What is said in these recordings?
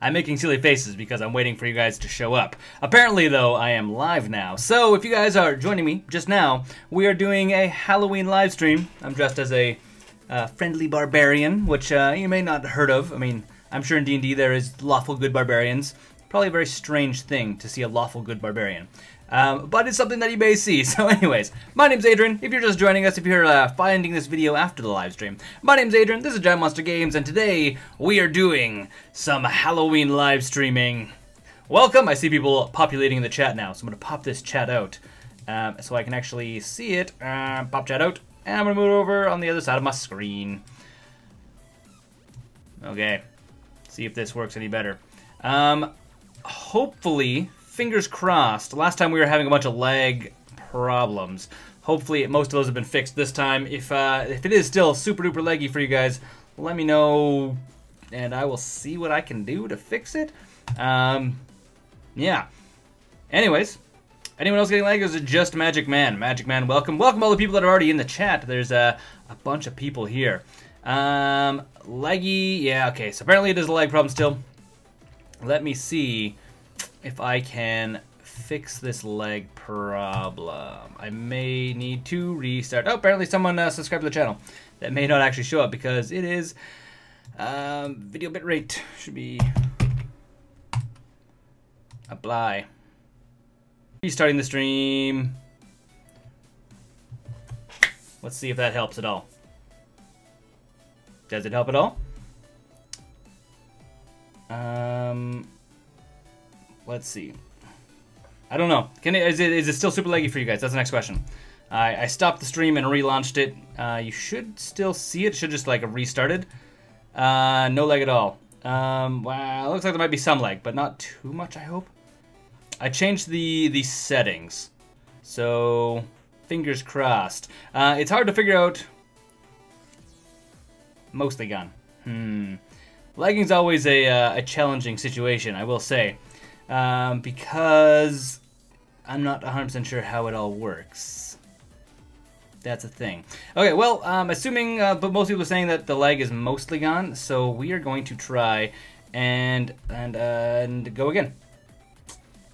I'm making silly faces because I'm waiting for you guys to show up. Apparently, though, I am live now. So if you guys are joining me just now, we are doing a Halloween live stream. I'm dressed as a friendly barbarian, which you may not have heard of. I mean, I'm sure in D&D there is lawful good barbarians. Probably a very strange thing to see a lawful good barbarian. But it's something that you may see. So anyways, my name's Adrian. If you're just joining us, if you're finding this video after the live stream, my name's Adrian, this is GiantMonsterGames, and today we are doing some Halloween live streaming. Welcome! I see people populating in the chat now, so I'm going to pop this chat out so I can actually see it. Pop chat out, and I'm going to move it over on the other side of my screen. Okay, see if this works any better. Hopefully, fingers crossed, last time we were having a bunch of lag problems. Hopefully most of those have been fixed this time. If it is still super duper laggy for you guys, let me know and I will see what I can do to fix it. Yeah. Anyways, anyone else getting lag? Or is it just Magic Man? Magic Man, welcome. Welcome all the people that are already in the chat. There's a bunch of people here. Laggy, yeah, okay. So apparently it is a lag problem still. Let me see if I can fix this lag problem. I may need to restart. Oh, apparently someone subscribed to the channel. That may not actually show up because it is video bitrate should be apply. Restarting the stream. Let's see if that helps at all. Does it help at all? Let's see. I don't know. Is it still super laggy for you guys? That's the next question. I stopped the stream and relaunched it. You should still see it. It should just like have restarted. No lag at all. Wow, it looks like there might be some lag, but not too much, I hope. I changed the settings, so fingers crossed. It's hard to figure out. Mostly gone. Lagging's always a challenging situation, I will say, because I'm not 100% sure how it all works. That's a thing. Okay, well, assuming, but most people are saying that the lag is mostly gone, so we are going to try and go again.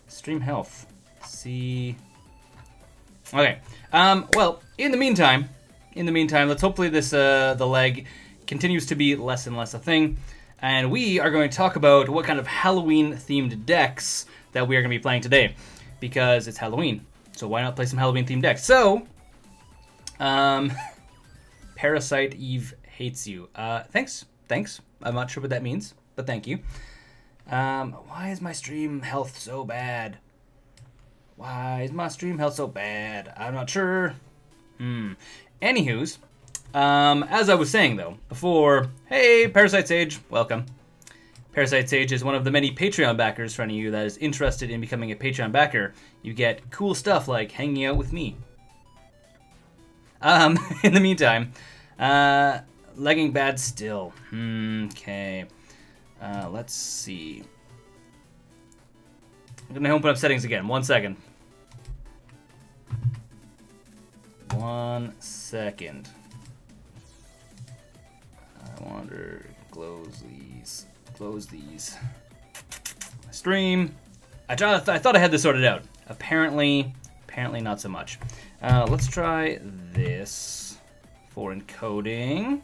Stream health. See. Okay. Well, in the meantime, let's hopefully this the lag continues to be less and less a thing. And we are going to talk about what kind of Halloween-themed decks that we are going to be playing today. Because it's Halloween, so why not play some Halloween-themed decks? So, Parasite Eve hates you. Thanks. I'm not sure what that means, but thank you. Why is my stream health so bad? Why is my stream health so bad? I'm not sure. Anywho's. As I was saying, though, before, hey, Parasite Sage, welcome. Parasite Sage is one of the many Patreon backers for any of you that is interested in becoming a Patreon backer. You get cool stuff like hanging out with me. In the meantime, lagging bad still. Okay. Let's see. I'm gonna open up settings again. 1 second. 1 second. I wonder, close these. Stream. I thought I had this sorted out. Apparently not so much. Let's try this for encoding,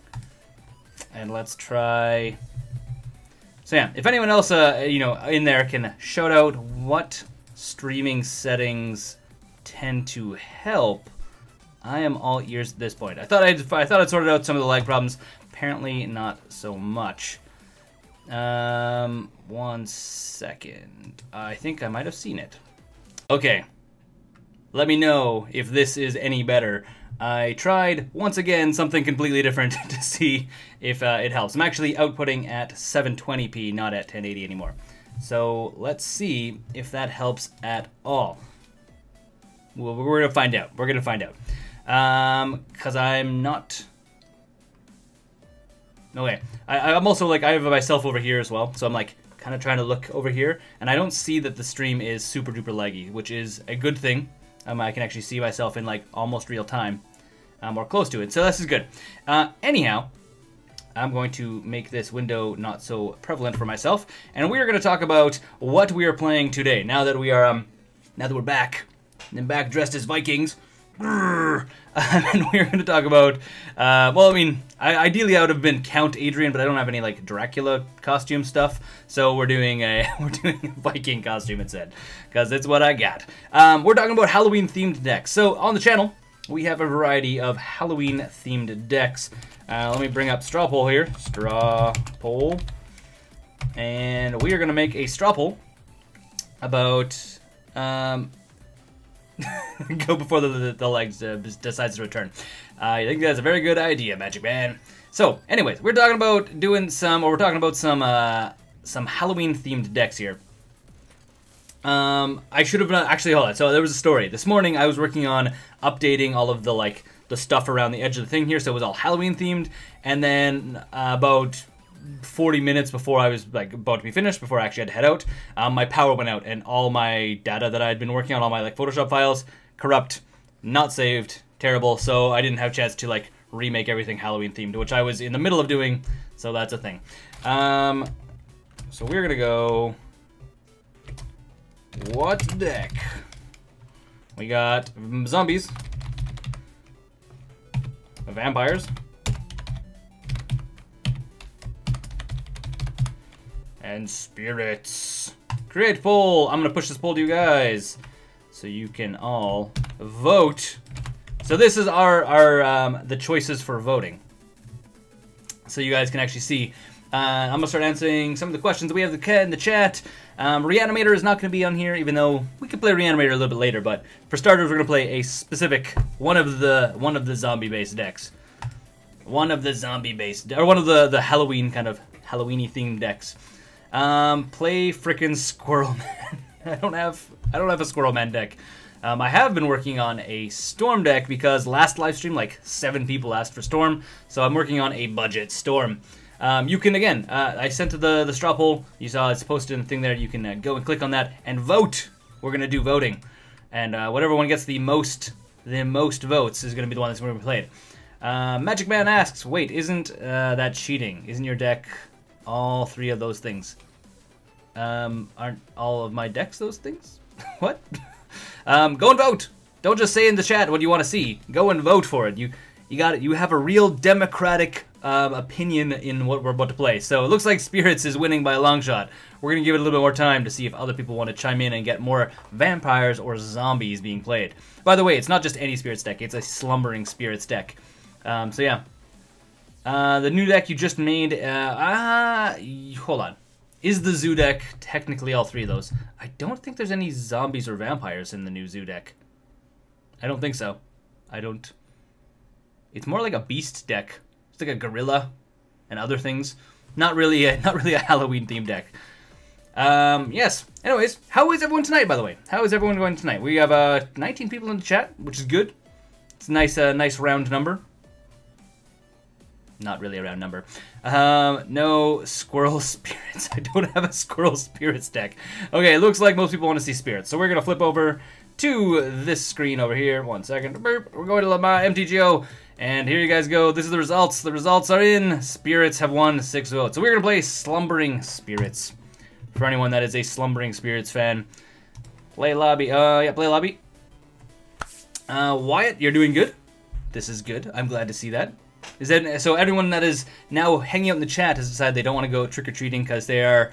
and let's try. So yeah, if anyone else, in there can shout out what streaming settings tend to help, I am all ears at this point. I thought I'd sorted out some of the lag problems. Apparently not so much. 1 second. I think I might have seen it. Okay. Let me know if this is any better. I tried, once again, something completely different to see if it helps. I'm actually outputting at 720p, not at 1080 anymore. So let's see if that helps at all. Well, we're going to find out. We're going to find out. Because I'm not... Okay, I'm also like, I have myself over here as well, so I'm like kind of trying to look over here, and I don't see that the stream is super duper laggy, which is a good thing. I can actually see myself in like almost real time. or close to it. So this is good. Anyhow, I'm going to make this window not so prevalent for myself, and we are going to talk about what we are playing today. Now that we are, now that we're back, and back dressed as Vikings. And we're going to talk about, well, I mean, ideally I would have been Count Adrian, but I don't have any like Dracula costume stuff, so we're doing a Viking costume instead, because it's what I got. We're talking about Halloween themed decks. So on the channel, we have a variety of Halloween themed decks. Let me bring up Straw Poll here, Straw Poll, and we are going to make a straw poll about. Go before the legs decides to return. I think that's a very good idea, Magic Man. So, anyways, we're talking about doing some, or we're talking about some Halloween themed decks here. I should have actually hold on. So there was a story this morning. I was working on updating all of the the stuff around the edge of the thing here, so it was all Halloween themed. And then about 40 minutes before I was about to be finished, before I actually had to head out, my power went out, and all my data that I had been working on, all my Photoshop files, corrupt, not saved, terrible. So I didn't have a chance to remake everything Halloween themed, which I was in the middle of doing. So that's a thing. So we're gonna go. What deck? We got zombies, vampires, and spirits. Create poll. I'm gonna push this poll to you guys, so you can all vote. So this is our the choices for voting, so you guys can actually see. I'm gonna start answering some of the questions that we have in the chat. Reanimator is not gonna be on here, even though we could play Reanimator a little bit later. But for starters, we're gonna play a specific one of the zombie-based decks, one of the Halloween kind of Halloween-y themed decks. Play frickin' Squirrel Man. I don't have a Squirrel Man deck. I have been working on a Storm deck because last live stream 7 people asked for Storm, so I'm working on a budget Storm. You can again, I sent to the straw poll. You saw it's posted in the thing there. You can go and click on that and vote. We're gonna do voting, and whatever one gets the most votes is gonna be the one that's gonna be played. Magic Man asks, wait, isn't that cheating? Isn't your deck all 3 of those things? Aren't all of my decks those things? What? Go and vote. Don't just say in the chat what you want to see. Go and vote for it. You got it. You have a real democratic opinion in what we're about to play. So it looks like Spirits is winning by a long shot. We're gonna give it a little bit more time to see if other people want to chime in and get more vampires or zombies being played. By the way, it's not just any Spirits deck. It's a Slumbering Spirits deck. So yeah. The new deck you just made, hold on. Is the Zoo deck technically all 3 of those? I don't think there's any zombies or vampires in the new Zoo deck. I don't think so. It's more like a beast deck. It's like a gorilla and other things. Not really a Halloween themed deck. Yes. Anyways, how is everyone tonight, by the way? How is everyone going tonight? We have 19 people in the chat, which is good. It's a nice round number. Not really a round number. No Squirrel Spirits. I don't have a Squirrel Spirits deck. Okay, it looks like most people want to see Spirits. So we're going to flip over to this screen over here. 1 second. We're going to my MTGO. And here you guys go. This is the results. The results are in. Spirits have won 6 votes. So we're going to play Slumbering Spirits. For anyone that is a Slumbering Spirits fan. Play lobby. Yeah, play lobby. Wyatt, you're doing good. This is good. I'm glad to see that. So everyone that is now hanging out in the chat has decided they don't want to go trick-or-treating because they are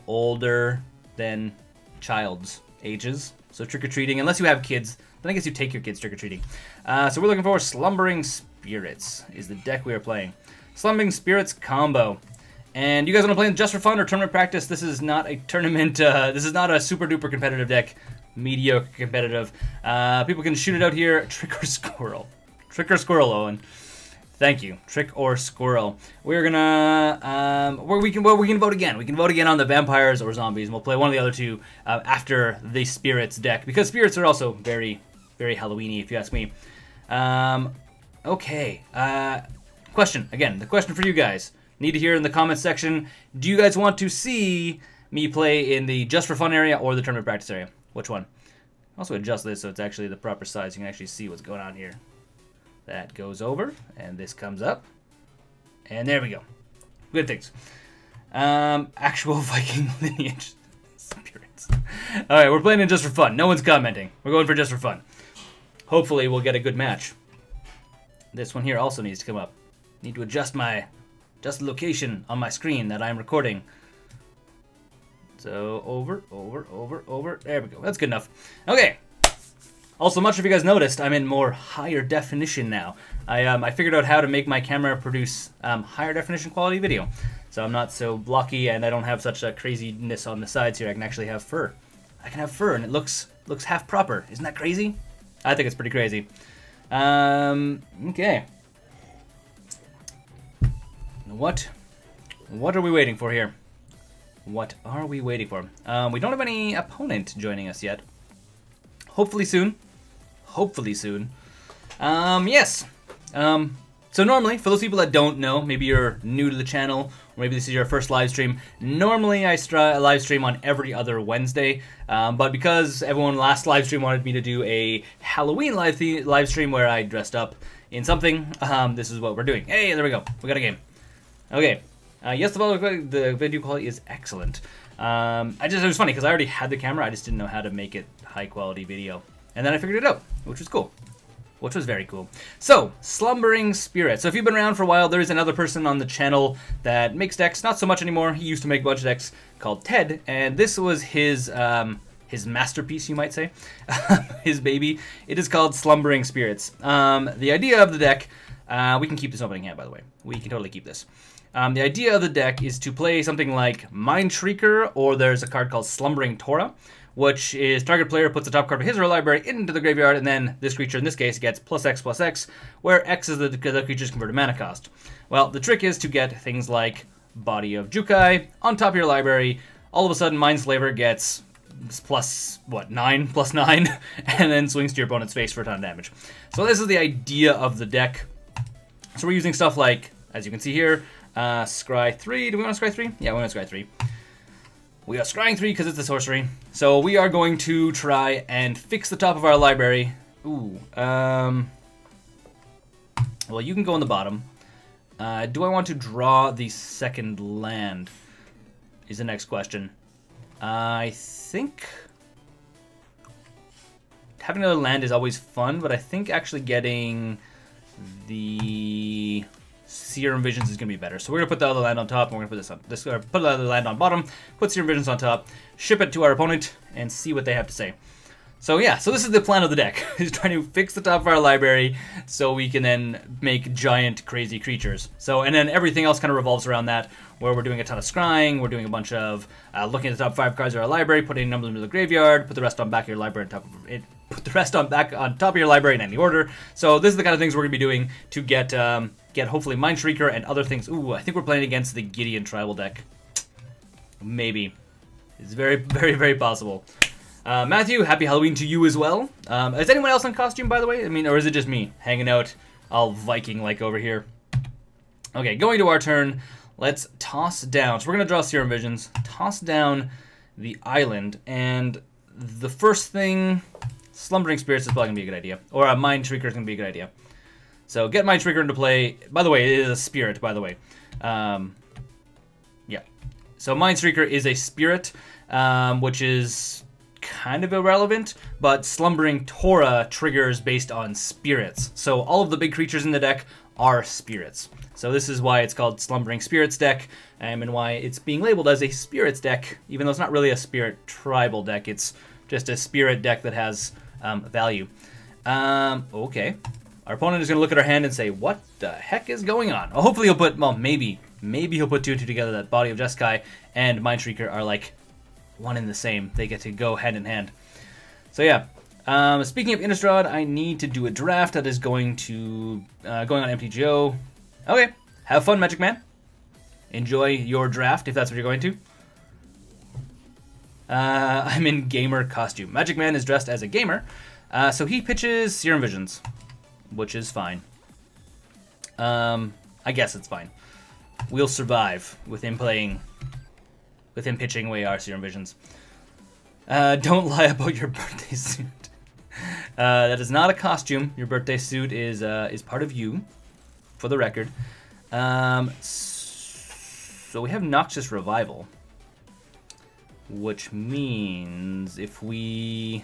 older than child's ages. So trick-or-treating, unless you have kids, then I guess you take your kids trick-or-treating. So we're looking for Slumbering Spirits is the deck we are playing. Slumbering Spirits combo. And you guys want to play just for fun or tournament practice? This is not a tournament, this is not a super-duper competitive deck. Mediocre competitive. People can shoot it out here. Trick or Squirrel. Trick or Squirrel, Owen. Thank you. Trick or Squirrel. We're gonna we can vote again. We can vote again on the vampires or zombies, and we'll play one of the other 2 after the Spirits deck, because Spirits are also very, very Halloween-y, if you ask me. Okay. Question again. The question for you guys. Need to hear in the comments section. Do you guys want to see me play in the just for fun area or the tournament practice area? Which one? Also adjust this so it's actually the proper size. You can actually see what's going on here. That goes over, and this comes up. And there we go. Good things. Actual Viking lineage spirits. Alright, we're playing it just for fun. No one's commenting. We're going for just for fun. Hopefully we'll get a good match. This one here also needs to come up. Need to adjust the location on my screen that I'm recording. So over. There we go. That's good enough. Okay. Also, much of you guys noticed, I'm in more higher definition now. I figured out how to make my camera produce higher definition quality video. So I'm not so blocky, and I don't have such a craziness on the sides here. I can actually have fur. I can have fur, and it looks half proper. Isn't that crazy? I think it's pretty crazy. Okay. What are we waiting for here? What are we waiting for? We don't have any opponent joining us yet. Hopefully soon. Hopefully soon. Yes. So normally, for those people that don't know, maybe you're new to the channel, or maybe this is your first live stream, normally I live stream on every other Wednesday, but because everyone last live stream wanted me to do a Halloween live stream where I dressed up in something, this is what we're doing. Hey, there we go. We got a game. Okay. Yes, the video quality is excellent. It was funny because I already had the camera, I just didn't know how to make it high quality video. And then I figured it out, which was cool. Which was very cool. So, Slumbering Spirit. So if you've been around for a while, there is another person on the channel that makes decks. Not so much anymore. He used to make a bunch of decks called Ted, and this was his masterpiece, you might say. His baby. It is called Slumbering Spirits. The idea of the deck, we can keep this opening hand, by the way. We can totally keep this. The idea of the deck is to play something like Mind Shrieker, or there's a card called Slumbering Tora, which is target player puts the top card of his or her library into the graveyard, and then this creature, in this case, gets +X/+X, where X is the creature's converted mana cost. Well, the trick is to get things like Body of Jukai on top of your library. All of a sudden, Mindslaver gets +9, and then swings to your opponent's face for a ton of damage. So this is the idea of the deck. So we're using stuff like, as you can see here, Scry 3. Do we want to Scry 3? Yeah, we want to Scry 3. We are scrying 3 because it's a sorcery. So we are going to try and fix the top of our library. Ooh. Well, you can go on the bottom. Do I want to draw the second land? Is the next question. I think having another land is always fun, but I think actually getting the Serum Visions is going to be better. So we're going to put the other land on top, and we're going to put this on put the other land on bottom, put Serum Visions on top, ship it to our opponent, and see what they have to say. So yeah, so this is the plan of the deck, is trying to fix the top of our library so we can then make giant crazy creatures. So, and then everything else kind of revolves around that, where we're doing a ton of scrying, we're doing a bunch of looking at the top 5 cards of our library, putting numbers into the graveyard, put the rest on back of your library on top of it, put the rest on back on top of your library in any order. So this is the kind of things we're going to be doing to get hopefully Mind Shrieker and other things. Ooh, I think we're playing against the Gideon tribal deck. Maybe. It's very, very, very possible. Matthew, happy Halloween to you as well. Is anyone else in costume, by the way? I mean, or is it just me hanging out all Viking-like over here? Okay, going to our turn. Let's toss down. So we're going to draw Serum Visions, toss down the island, and the first thing, Slumbering Spirits is probably going to be a good idea. Or a Mind Shrieker is going to be a good idea. So get Mind Shrieker into play. By the way, it is a spirit, by the way. Yeah. So Mind Shrieker is a spirit, which is kind of irrelevant, but Slumbering Tora triggers based on spirits. So all of the big creatures in the deck are spirits. So this is why it's called Slumbering Spirits deck, and why it's being labeled as a spirits deck, even though it's not really a spirit tribal deck. It's just a spirit deck that has value. Okay. Our opponent is going to look at our hand and say, what the heck is going on? Well, hopefully he'll put, well, maybe he'll put 2 and 2 together, that Body of Jeskai and Mind Shrieker are like one and the same. They get to go hand in hand. So yeah. Speaking of Innistrad, I need to do a draft that is going on MTGO. Okay, have fun, Magic Man. Enjoy your draft if that's what you're going to. I'm in gamer costume. Magic Man is dressed as a gamer, so he pitches Serum Visions, which is fine. I guess it's fine. We'll survive with him pitching away our Serum Visions. Don't lie about your birthday suit. That is not a costume. Your birthday suit is part of you, for the record. So we have Noxious Revival, which means if we...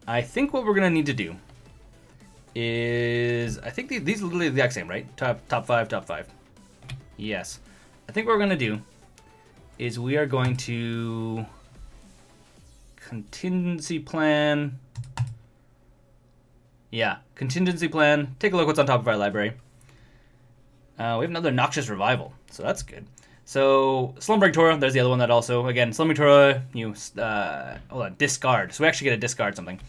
I think what we're going to need to do is... I think these are literally the exact same, right? Top 5, top 5. Yes. I think what we're going to do is we are going to... Contingency plan... Yeah, contingency plan. Take a look what's on top of our library. We have another Noxious Revival, so that's good. So, Slumbering Torah, there's the other one that also, again, Slumbering Torah, you, hold on, discard. So we actually get to discard something.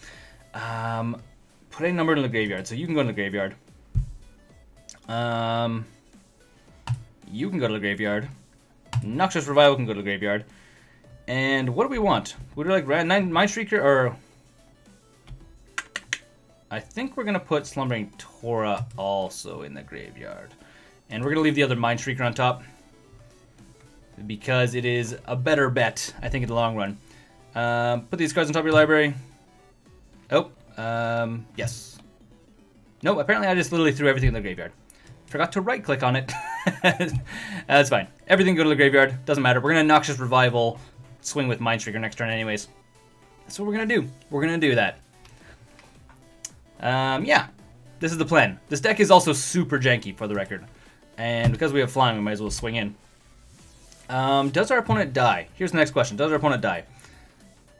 Put a number in the graveyard, so you can go to the graveyard. You can go to the graveyard. Noxious Revival can go to the graveyard. And what do we want? Would we like Mindstreaker, or... I think we're going to put Slumbering Torah also in the graveyard. And we're going to leave the other Mindstreaker on top, because it is a better bet, I think, in the long run. Put these cards on top of your library. Oh, yes. No, apparently I just literally threw everything in the graveyard. Forgot to right-click on it. That's fine. Everything go to the graveyard. Doesn't matter. We're going to Noxious Revival, swing with Mindstreaker next turn anyways. That's what we're going to do. We're going to do that. Yeah, this is the plan. This deck is also super janky, for the record. And because we have flying, we might as well swing in. Does our opponent die? Here's the next question. Does our opponent die?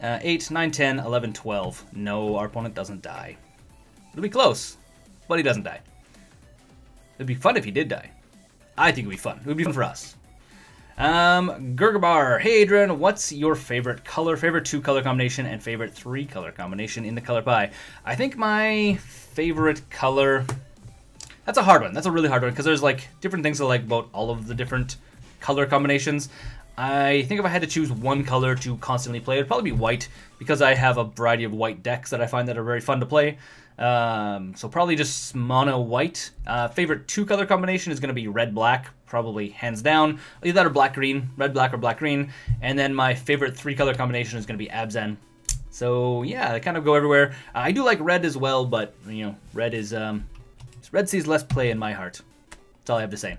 8, 9, 10, 11, 12. No, our opponent doesn't die. It'll be close, but he doesn't die. It'd be fun if he did die. I think it'd be fun. It would be fun for us. Gurgabar, hey Adrian, what's your favorite color, favorite 2-color combination, and favorite 3-color combination in the color pie? I think my favorite color... That's a hard one. That's a really hard one, because there's like different things I like about all of the different color combinations. I think if I had to choose one color to constantly play, it would probably be white, because I have a variety of white decks that I find that are very fun to play. So probably just mono white. Favorite 2-color combination is going to be red-black, probably hands down. Either that or black-green, red-black or black-green. And then my favorite 3-color combination is going to be Abzan. So yeah, I kind of go everywhere. I do like red as well, but you know, red is red sees less play in my heart. That's all I have to say.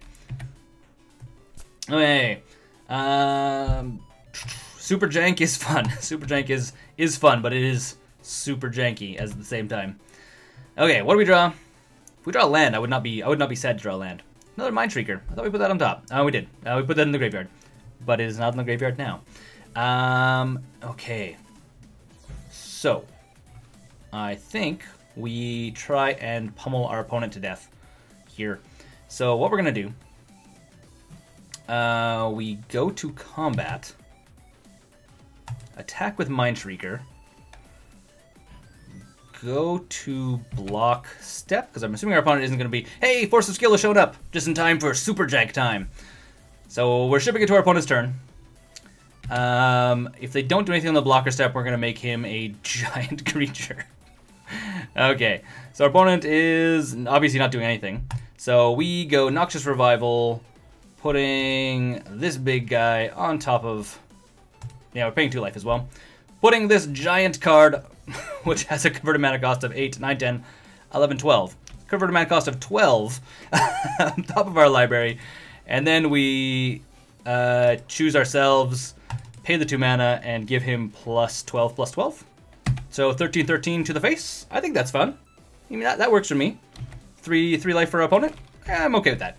Okay. Super jank is fun. Super jank is fun, but it is super janky at the same time. Okay, what do we draw? If we draw a land, I would not be sad to draw a land. Another Mindstreaker. I thought we put that on top. Oh, we did. We put that in the graveyard, but it is not in the graveyard now. Okay. So, I think we try and pummel our opponent to death here. So what we're gonna do? We go to combat. Attack with Mindstreaker. Go to block step, because I'm assuming our opponent isn't going to be, hey, Force of Skill has shown up, just in time for Super Jank time. So we're shipping it to our opponent's turn. If they don't do anything on the blocker step, we're going to make him a giant creature. Okay, so our opponent is obviously not doing anything. So we go Noxious Revival, putting this big guy on top of... Yeah, we're paying 2 life as well. Putting this giant card, which has a converted mana cost of 8, 9, 10, 11, 12. Converted mana cost of 12 on top of our library. And then we choose ourselves, pay the 2 mana, and give him plus 12, plus 12. So 13, 13 to the face. I think that's fun. I mean, that works for me. 3 life for our opponent. I'm okay with that.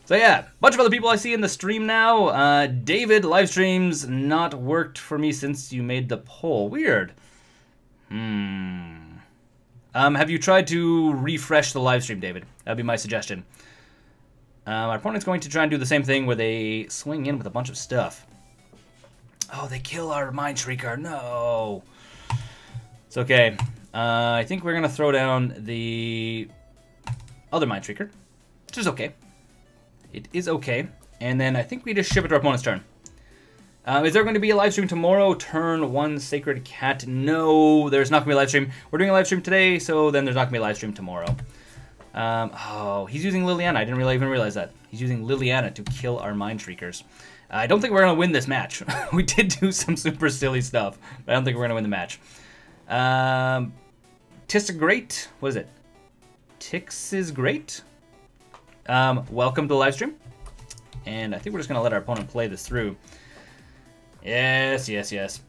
So yeah, a bunch of other people I see in the stream now. David, live streams not worked for me since you made the poll. Weird. Have you tried to refresh the live stream, David? That'd be my suggestion. Our opponent's going to try and do the same thing where they swing in with a bunch of stuff. Oh, they kill our Mindstreaker. No. It's okay. I think we're going to throw down the other Mindstreaker, which is okay. It is okay. And then I think we just ship it to our opponent's turn. Is there going to be a live stream tomorrow? Turn 1 Sacred Cat. No, there's not going to be a live stream. We're doing a live stream today, so then there's not going to be a live stream tomorrow. Oh, he's using Liliana. I didn't really even realize that. He's using Liliana to kill our Mind Shriekers. I don't think we're going to win this match. We did do some super silly stuff, but I don't think we're going to win the match. Tis great. What is it? Tix is great. Welcome to the live stream. And I think we're just going to let our opponent play this through. Yes, yes, yes.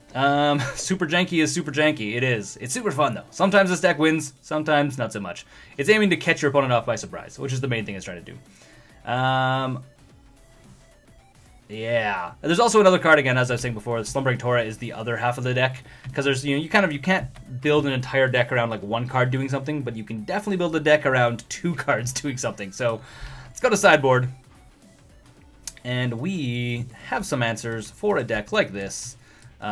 Super janky is super janky. It is. It's super fun, though. Sometimes this deck wins, sometimes not so much. It's aiming to catch your opponent off by surprise, which is the main thing it's trying to do. Yeah. There's also another card, again, as I was saying before. The Slumbering Tora is the other half of the deck. Because there's, you can't build an entire deck around, like, one card doing something, but you can definitely build a deck around 2 cards doing something. So, let's go to sideboard. And we have some answers for a deck like this.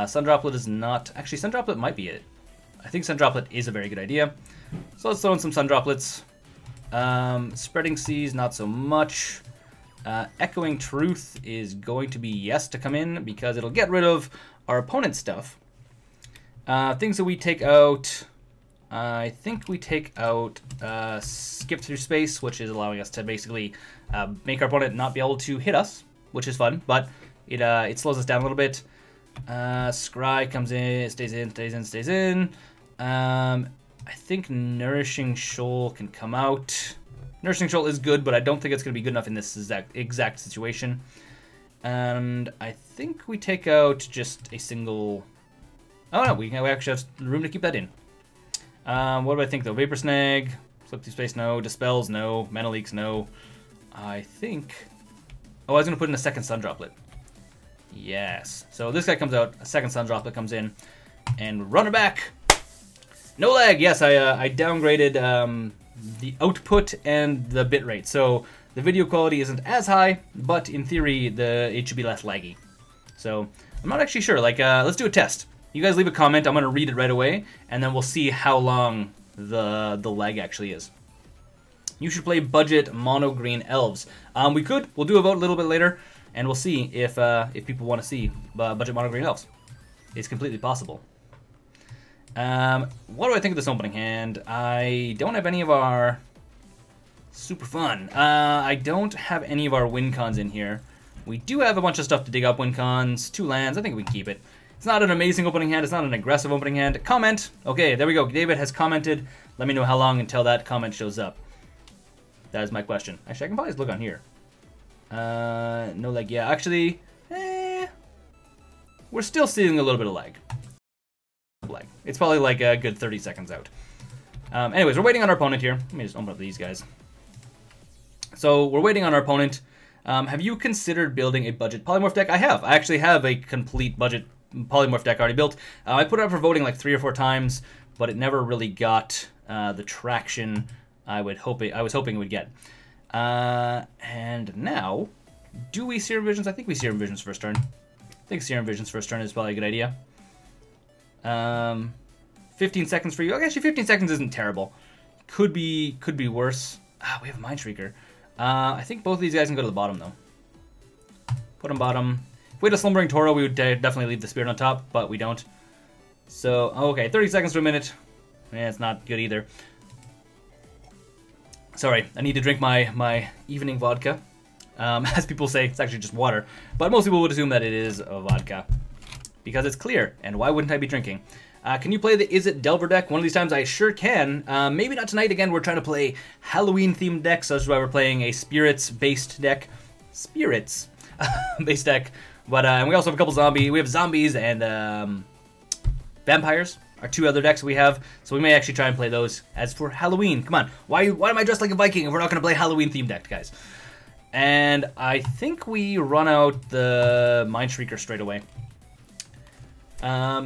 Sun Droplet is not... Actually, Sun Droplet might be it. I think Sun Droplet is a very good idea. So let's throw in some Sun Droplets. Spreading Seas, not so much. Echoing Truth is going to be yes to come in because it'll get rid of our opponent's stuff. Things that we take out... I think we take out Skip Through Space, which is allowing us to basically make our opponent not be able to hit us, which is fun, but it slows us down a little bit. Scry comes in, stays in, stays in, stays in. I think Nourishing Shoal can come out. Nourishing Shoal is good, but I don't think it's going to be good enough in this exact situation. And I think we take out just a single... Oh no, we actually have room to keep that in. What do I think though? Vapor Snag, Slip Through Space, no. Dispels, no. Mana Leaks, no. I think... Oh, I was going to put in a second Sun Droplet. Yes. So this guy comes out, a second Sun Droplet comes in, and run it back. No lag. Yes, I downgraded the output and the bitrate. So the video quality isn't as high, but in theory, it should be less laggy. So I'm not actually sure. Like, let's do a test. You guys leave a comment. I'm going to read it right away, and then we'll see how long the lag actually is. You should play budget mono green elves. We could. We'll do a vote a little bit later, and we'll see if people want to see budget mono green elves. It's completely possible. What do I think of this opening hand? I don't have any of our super fun. I don't have any of our win cons in here. We do have a bunch of stuff to dig up. Win cons, 2 lands. I think we can keep it. It's not an amazing opening hand. It's not an aggressive opening hand. Comment. Okay, there we go. David has commented. Let me know how long until that comment shows up. That is my question. Actually, I can probably just look on here. No lag. Yeah, actually, we're still seeing a little bit of lag. It's probably like a good 30 seconds out. Anyways, we're waiting on our opponent here. Let me just open up these guys. So we're waiting on our opponent. Have you considered building a budget polymorph deck? I have. I actually have a complete budget polymorph deck already built. I put it up for voting like 3 or 4 times, but it never really got the traction I was hoping it would get. And now, do we Serum Visions? I think we Serum Visions first turn. I think Serum Visions first turn is probably a good idea. 15 seconds for you. Okay, actually 15 seconds isn't terrible. Could be worse. We have a Mind Shrieker. I think both of these guys can go to the bottom though. Put them bottom. If we had a Slumbering Toro, we would definitely leave the Spirit on top, but we don't. So, okay, 30 seconds to a minute. Yeah, it's not good either. Sorry, I need to drink my evening vodka. As people say, it's actually just water. But most people would assume that it is a vodka. Because it's clear, and why wouldn't I be drinking? Can you play the Is It Delver deck? One of these times I sure can. Maybe not tonight. Again, we're trying to play Halloween-themed decks, so that's why we're playing a Spirits-based deck. Spirits-based deck. But and we also have a couple zombies. We have zombies and vampires. Our 2 other decks we have, so we may actually try and play those as for Halloween. Come on, why am I dressed like a Viking if we're not going to play Halloween-themed deck, guys? And I think we run out the Mind Shrieker straight away.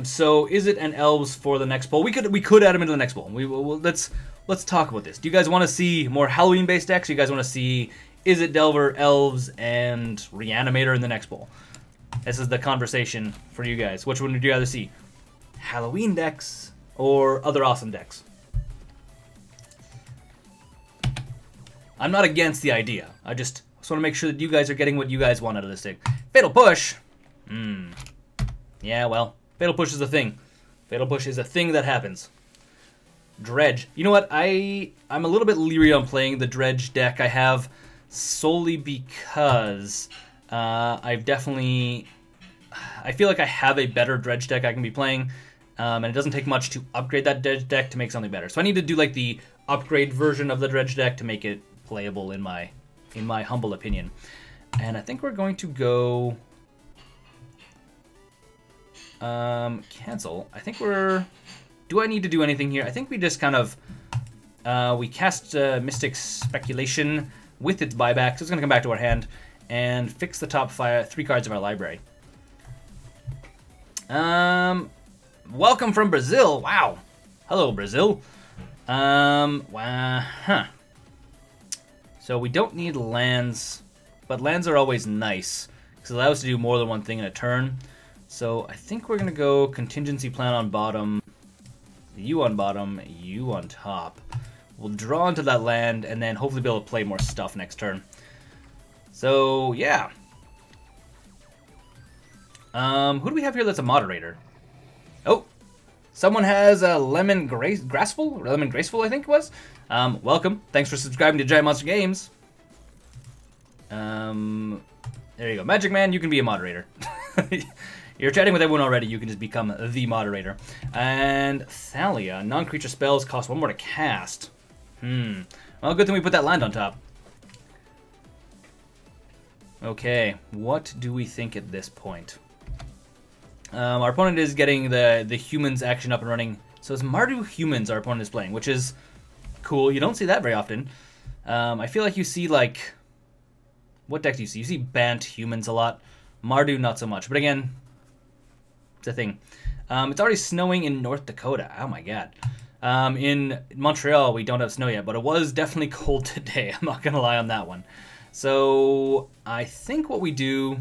So is it an elves for the next poll? We could add them into the next poll. Let's talk about this. Do you guys want to see more Halloween-based decks? Or you guys want to see Is It Delver, elves, and Reanimator in the next poll? This is the conversation for you guys. Which one would you rather see? Halloween decks or other awesome decks? I'm not against the idea. I just want to make sure that you guys are getting what you guys want out of this thing. Fatal Push. Yeah, well, Fatal Push is a thing. Fatal Push is a thing that happens. Dredge. You know what? I'm a little bit leery on playing the Dredge deck. I have solely because I feel like I have a better dredge deck I can be playing, and it doesn't take much to upgrade that dredge deck to make something better. So I need to do like the upgrade version of the dredge deck to make it playable in my humble opinion. And I think we're going to go cancel. I think do I need to do anything here? I think we just kind of we cast Mystic Speculation with its buyback, so it's going to come back to our hand and fix the top 3 cards of our library. Welcome from Brazil. Wow. Hello, Brazil. Wow. So we don't need lands, but lands are always nice because it allows us to do more than one thing in a turn. So I think we're going to go Contingency Plan on bottom, you on bottom, you on top. We'll draw into that land and then hopefully be able to play more stuff next turn. So, yeah. Who do we have here that's a moderator? Oh, someone has a Lemon Graceful, I think it was. Welcome. Thanks for subscribing to GiantMonsterGames. There you go. Magic Man, you can be a moderator. You're chatting with everyone already, you can just become the moderator. And Thalia, non-creature spells cost 1 more to cast. Well, good thing we put that land on top. Okay, what do we think at this point? Our opponent is getting the humans action up and running. So it's Mardu humans our opponent is playing, which is cool. You don't see that very often. I feel like you see, like... What deck do you see? You see Bant humans a lot. Mardu, not so much. But again, it's a thing. It's already snowing in North Dakota. Oh my god. In Montreal, we don't have snow yet, but it was definitely cold today. I'm not going to lie on that one. So I think what we do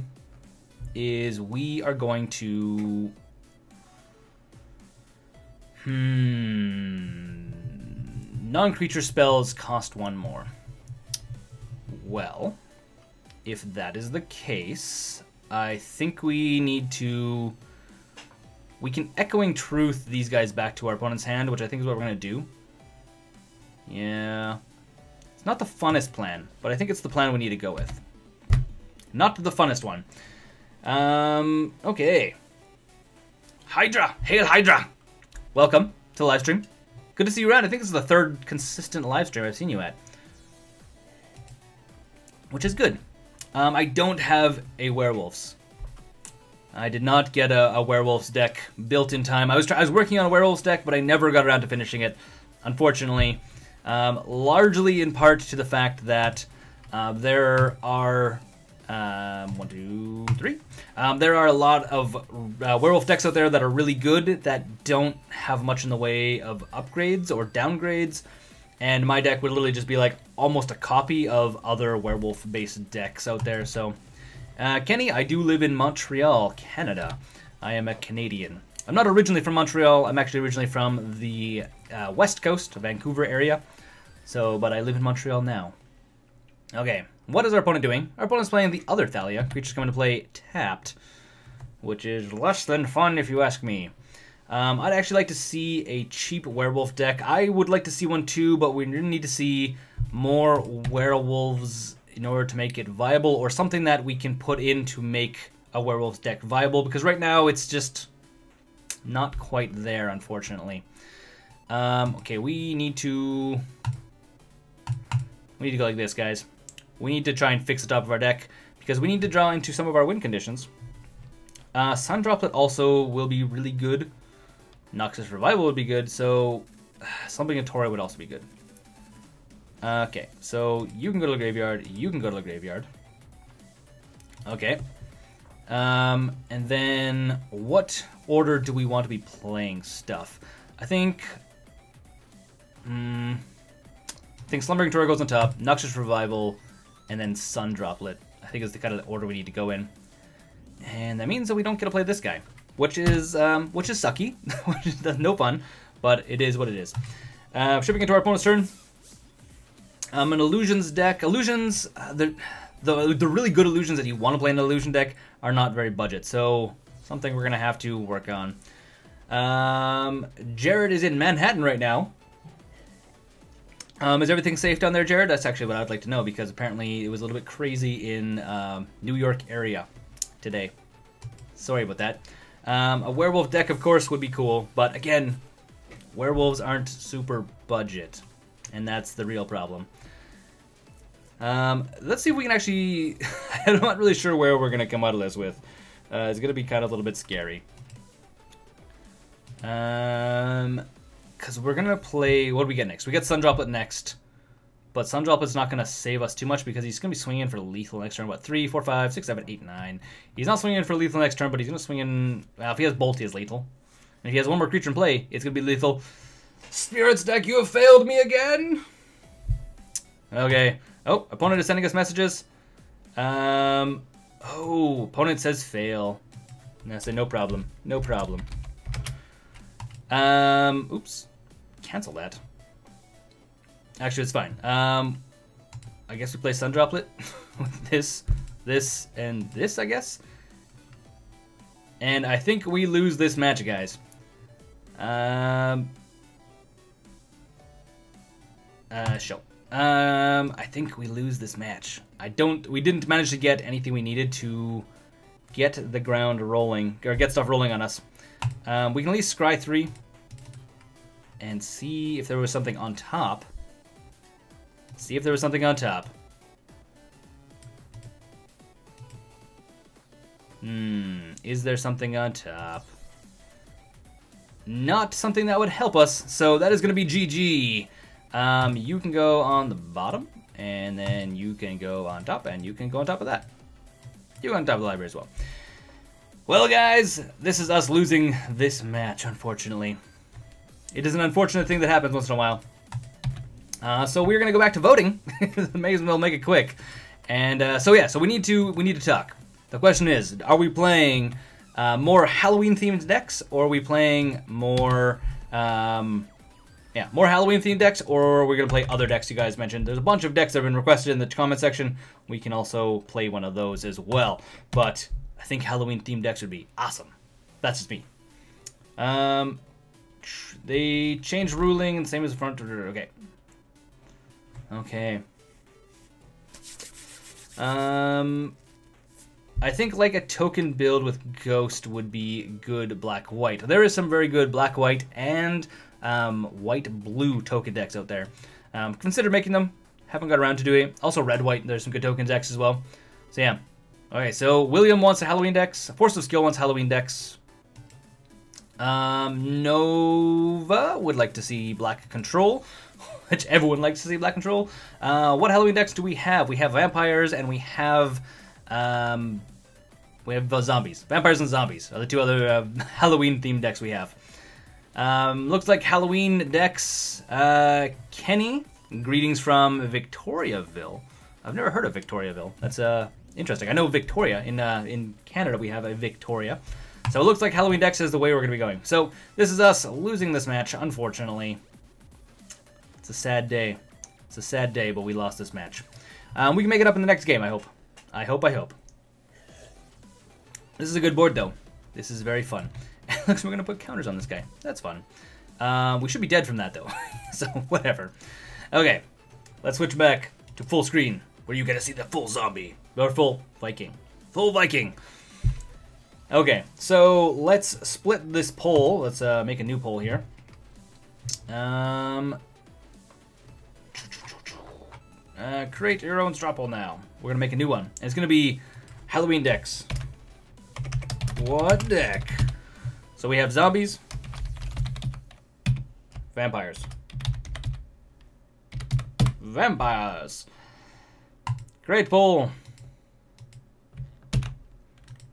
is we are going to... Non-creature spells cost 1 more. Well, if that is the case, I think we need to... We can Echoing Truth these guys back to our opponent's hand, which I think is what we're going to do. Yeah. It's not the funnest plan, but I think it's the plan we need to go with. Not the funnest one. Okay. Hydra! Hail Hydra! Welcome to the live stream. Good to see you around. I think this is the 3rd consistent live stream I've seen you at. Which is good. I don't have a werewolves. I did not get a werewolves deck built in time. I was working on a werewolves deck, but I never got around to finishing it, unfortunately. Largely in part to the fact that there are 1, 2, 3. There are a lot of werewolf decks out there that are really good that don't have much in the way of upgrades or downgrades, and my deck would literally just be like almost a copy of other werewolf-based decks out there. So, Kenny, I do live in Montreal, Canada. I am a Canadian. I'm not originally from Montreal. I'm actually originally from the West Coast, Vancouver area. So, but I live in Montreal now. Okay, what is our opponent doing? Our opponent's playing the other Thalia. Creature's coming to play tapped, which is less than fun if you ask me. I'd actually like to see a cheap werewolf deck. I would like to see one too, but we need to see more werewolves in order to make it viable, or something that we can put in to make a werewolf deck viable, because right now it's just not quite there, unfortunately. Okay, we need to go like this, guys. We need to try and fix the top of our deck, because we need to draw into some of our win conditions. Sun Droplet also will be really good. Noxus Revival would be good, so something in Tori would also be good. Okay, so you can go to the graveyard, you can go to the graveyard. Okay. And then what order do we want to be playing stuff? I think Slumbering Tori goes on top, Noxus Revival, and then Sun Droplet. I think is the kind of order we need to go in. And that means that we don't get to play this guy, which is sucky, which is no fun, but it is what it is. Shipping into our opponent's turn. An Illusions deck. Illusions, the really good illusions that you want to play in an illusion deck are not very budget, so something we're going to have to work on. Jared is in Manhattan right now. Is everything safe down there, Jared? That's actually what I'd like to know, because apparently it was a little bit crazy in New York area today. Sorry about that. A werewolf deck, of course, would be cool, but again, werewolves aren't super budget, and that's the real problem. Let's see if we can actually... I'm not really sure where we're going to come out of this with. It's going to be kind of a little bit scary. Because we're going to play... What do we get next? We get Sundroplet next. But Sundroplet's not going to save us too much because he's going to be swinging for lethal next turn. What? 3, 4, 5, 6, 7, 8, 9. He's not swinging for lethal next turn, but he's going to swing in... Well, if he has Bolt, he has lethal. And if he has one more creature in play, it's going to be lethal. Spirits deck, you have failed me again! Okay. Oh, opponent is sending us messages. Oh, opponent says fail. And I say no problem. No problem. Oops. Cancel that. Actually, it's fine. I guess we play Sundroplet with this, and this, I guess. And I think we lose this match, guys. Show. I think we lose this match. We didn't manage to get anything we needed to get the ground rolling, or get stuff rolling on us. We can at least scry 3 and see if there was something on top. See if there was something on top. Is there something on top? Not something that would help us, so that is going to be GG. You can go on the bottom, and then you can go on top, and you can go on top of that. You go on top of the library as well. Well, guys, this is us losing this match, unfortunately. It is an unfortunate thing that happens once in a while. So we're gonna go back to voting. May as well make it quick. And so we need to talk. The question is, are we playing more Halloween-themed decks, or are we playing more more Halloween-themed decks, or are we gonna play other decks you guys mentioned? There's a bunch of decks that have been requested in the comment section. We can also play one of those as well. But I think Halloween-themed decks would be awesome. That's just me. They changed ruling, and same as the front. Okay. Okay. I think like a token build with Ghost would be good black-white. There is some very good black-white and white-blue token decks out there. Consider making them. Haven't got around to doing it. Also red-white, there's some good token decks as well. So yeah. Okay, so William wants a Halloween decks. Force of Skill wants Halloween decks. Nova would like to see Black Control, which everyone likes to see Black Control. What Halloween decks do we have? We have vampires and we have zombies. Vampires and zombies are the two other Halloween-themed decks we have. Looks like Halloween decks. Kenny, greetings from Victoriaville. I've never heard of Victoriaville. That's interesting. I know Victoria. In Canada, we have a Victoria. So it looks like Halloween decks is the way we're going to be going. So this is us losing this match, unfortunately. It's a sad day. It's a sad day, but we lost this match. We can make it up in the next game, I hope. I hope. This is a good board, though. This is very fun. Looks like we're going to put counters on this guy. That's fun. We should be dead from that, though. So, whatever. Okay. Let's switch back to full screen, where you get to see the full zombie. Or full Viking. Full Viking. Okay, so let's split this poll. Let's make a new poll here. Create your own straw poll now. We're going to make a new one. And it's going to be Halloween decks. What deck? So we have zombies. Vampires. Vampires. Great poll.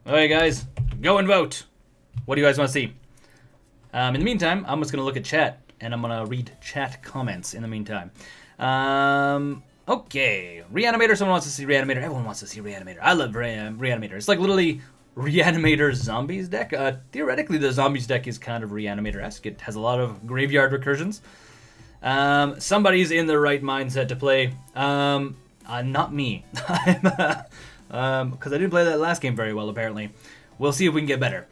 Alright, guys. Go and vote. What do you guys want to see? In the meantime, I'm just going to look at chat, and I'm going to read chat comments in the meantime. Okay. Reanimator. Someone wants to see Reanimator. Everyone wants to see Reanimator. I love Reanimator. It's like literally Reanimator Zombies deck. Theoretically, the Zombies deck is kind of Reanimator-esque. It has a lot of graveyard recursions. Somebody's in the right mindset to play. Not me. Because I didn't play that last game very well, apparently. We'll see if we can get better.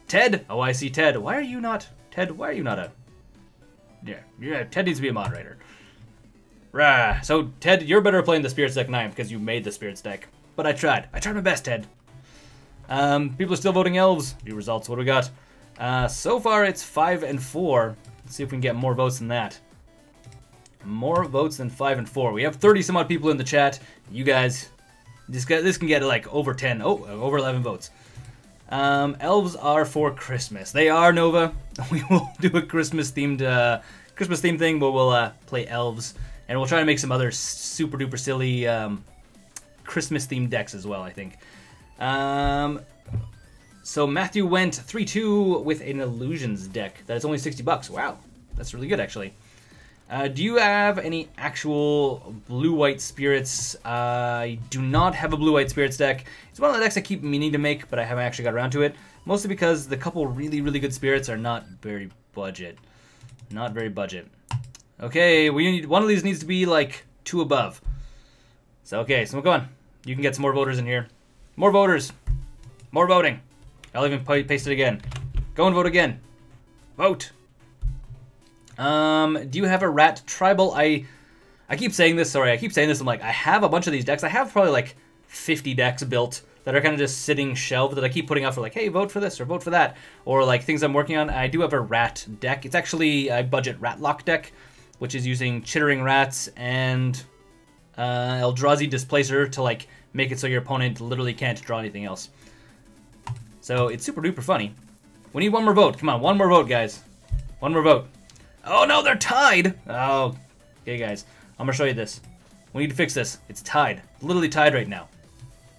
Ted. Oh, I see Ted. Why are you not... Ted, why are you not a... Yeah, Ted needs to be a moderator. Rah. So, Ted, you're better at playing the Spirits deck than I am because you made the Spirits deck. But I tried. I tried my best, Ted. People are still voting elves. View results. What do we got? So far, it's 5 and 4. Let's see if we can get more votes than that. More votes than 5 and 4. We have 30 some odd people in the chat. You guys, this can get like over 10. Oh, over 11 votes. Elves are for Christmas. They are, Nova. We will do a Christmas themed thing where we'll play elves, and we'll try to make some other super duper silly Christmas themed decks as well, I think. So Matthew went 3-2 with an Illusions deck. That's only $60. Wow, that's really good actually. Do you have any actual blue-white spirits? I do not have a blue-white spirits deck. It's one of the decks I keep meaning to make, but I haven't actually got around to it. Mostly because the couple really, really good spirits are not very budget. Not very budget. Okay, we need one of these needs to be like 2 above. So okay, so go on. You can get some more voters in here. More voters. More voting. I'll even paste it again. Go and vote again. Vote. Do you have a rat tribal? I keep saying this, sorry, I keep saying this, I'm like, I have a bunch of these decks. I have probably like 50 decks built that are kind of just sitting shelved that I keep putting out for like, hey, vote for this or vote for that. Or like things I'm working on. I do have a rat deck. It's actually a budget rat lock deck, which is using Chittering Rats and Eldrazi Displacer to like make it so your opponent literally can't draw anything else. So it's super duper funny. We need one more vote. Come on, one more vote, guys. One more vote. Oh no, they're tied! Oh, okay guys, I'm gonna show you this. We need to fix this. It's tied. Literally tied right now.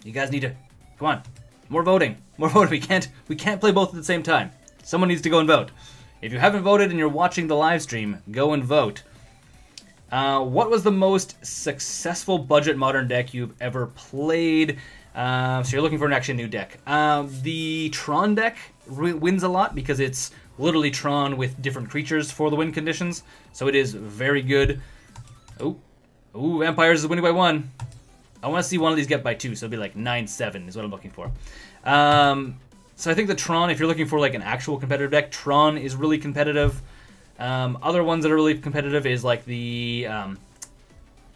You guys need to, come on, more voting. More voting, we can't play both at the same time. Someone needs to go and vote. If you haven't voted and you're watching the live stream, go and vote. What was the most successful budget modern deck you've ever played? So you're looking for an actually new deck. The Tron deck wins a lot because it's literally Tron with different creatures for the win conditions. So it is very good. Oh, Vampires is winning by 1. I want to see one of these get by 2, so it'll be like 9-7 is what I'm looking for. So I think the Tron, if you're looking for like an actual competitive deck, Tron is really competitive. Other ones that are really competitive is like the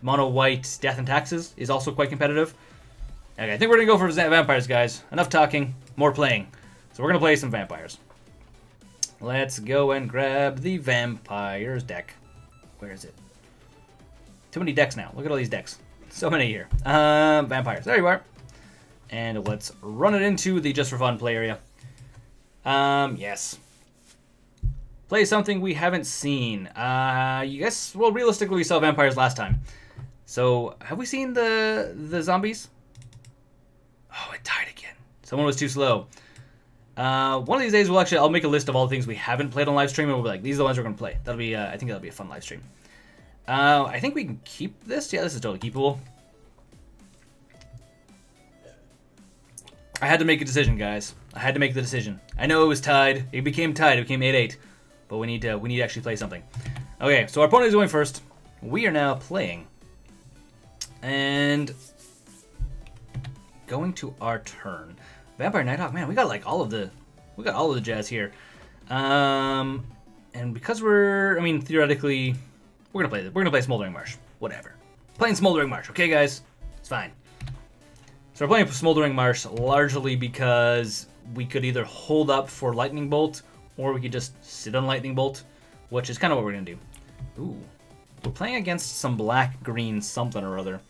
Mono White Death and Taxes is also quite competitive. Okay, I think we're going to go for Vampires, guys. Enough talking, more playing. So we're going to play some Vampires. Let's go and grab the Vampires deck. Where is it? Too many decks now. Look at all these decks. So many here. Vampires. There you are. And let's run it into the Just for Fun play area. Yes. Play something we haven't seen. Yes, well, realistically, we saw Vampires last time. So, have we seen the zombies? Oh, it died again. Someone was too slow. One of these days, I'll make a list of all the things we haven't played on live stream, and we'll be like, these are the ones we're going to play. That'll be, I think that'll be a fun live stream. I think we can keep this. Yeah, this is totally keepable. I had to make a decision, guys. I had to make the decision. I know it was tied. It became tied. It became 8-8. But we need to actually play something. Okay, so our opponent is going first. We are now playing. And going to our turn. Vampire Nighthawk, man, we got like all of the jazz here. And because theoretically, we're gonna play this. We're gonna play Smoldering Marsh. Whatever. Playing Smoldering Marsh, okay, guys? It's fine. So we're playing Smoldering Marsh largely because we could either hold up for Lightning Bolt, or we could just sit on Lightning Bolt, which is kind of what we're gonna do. Ooh, we're playing against some black-green something or other.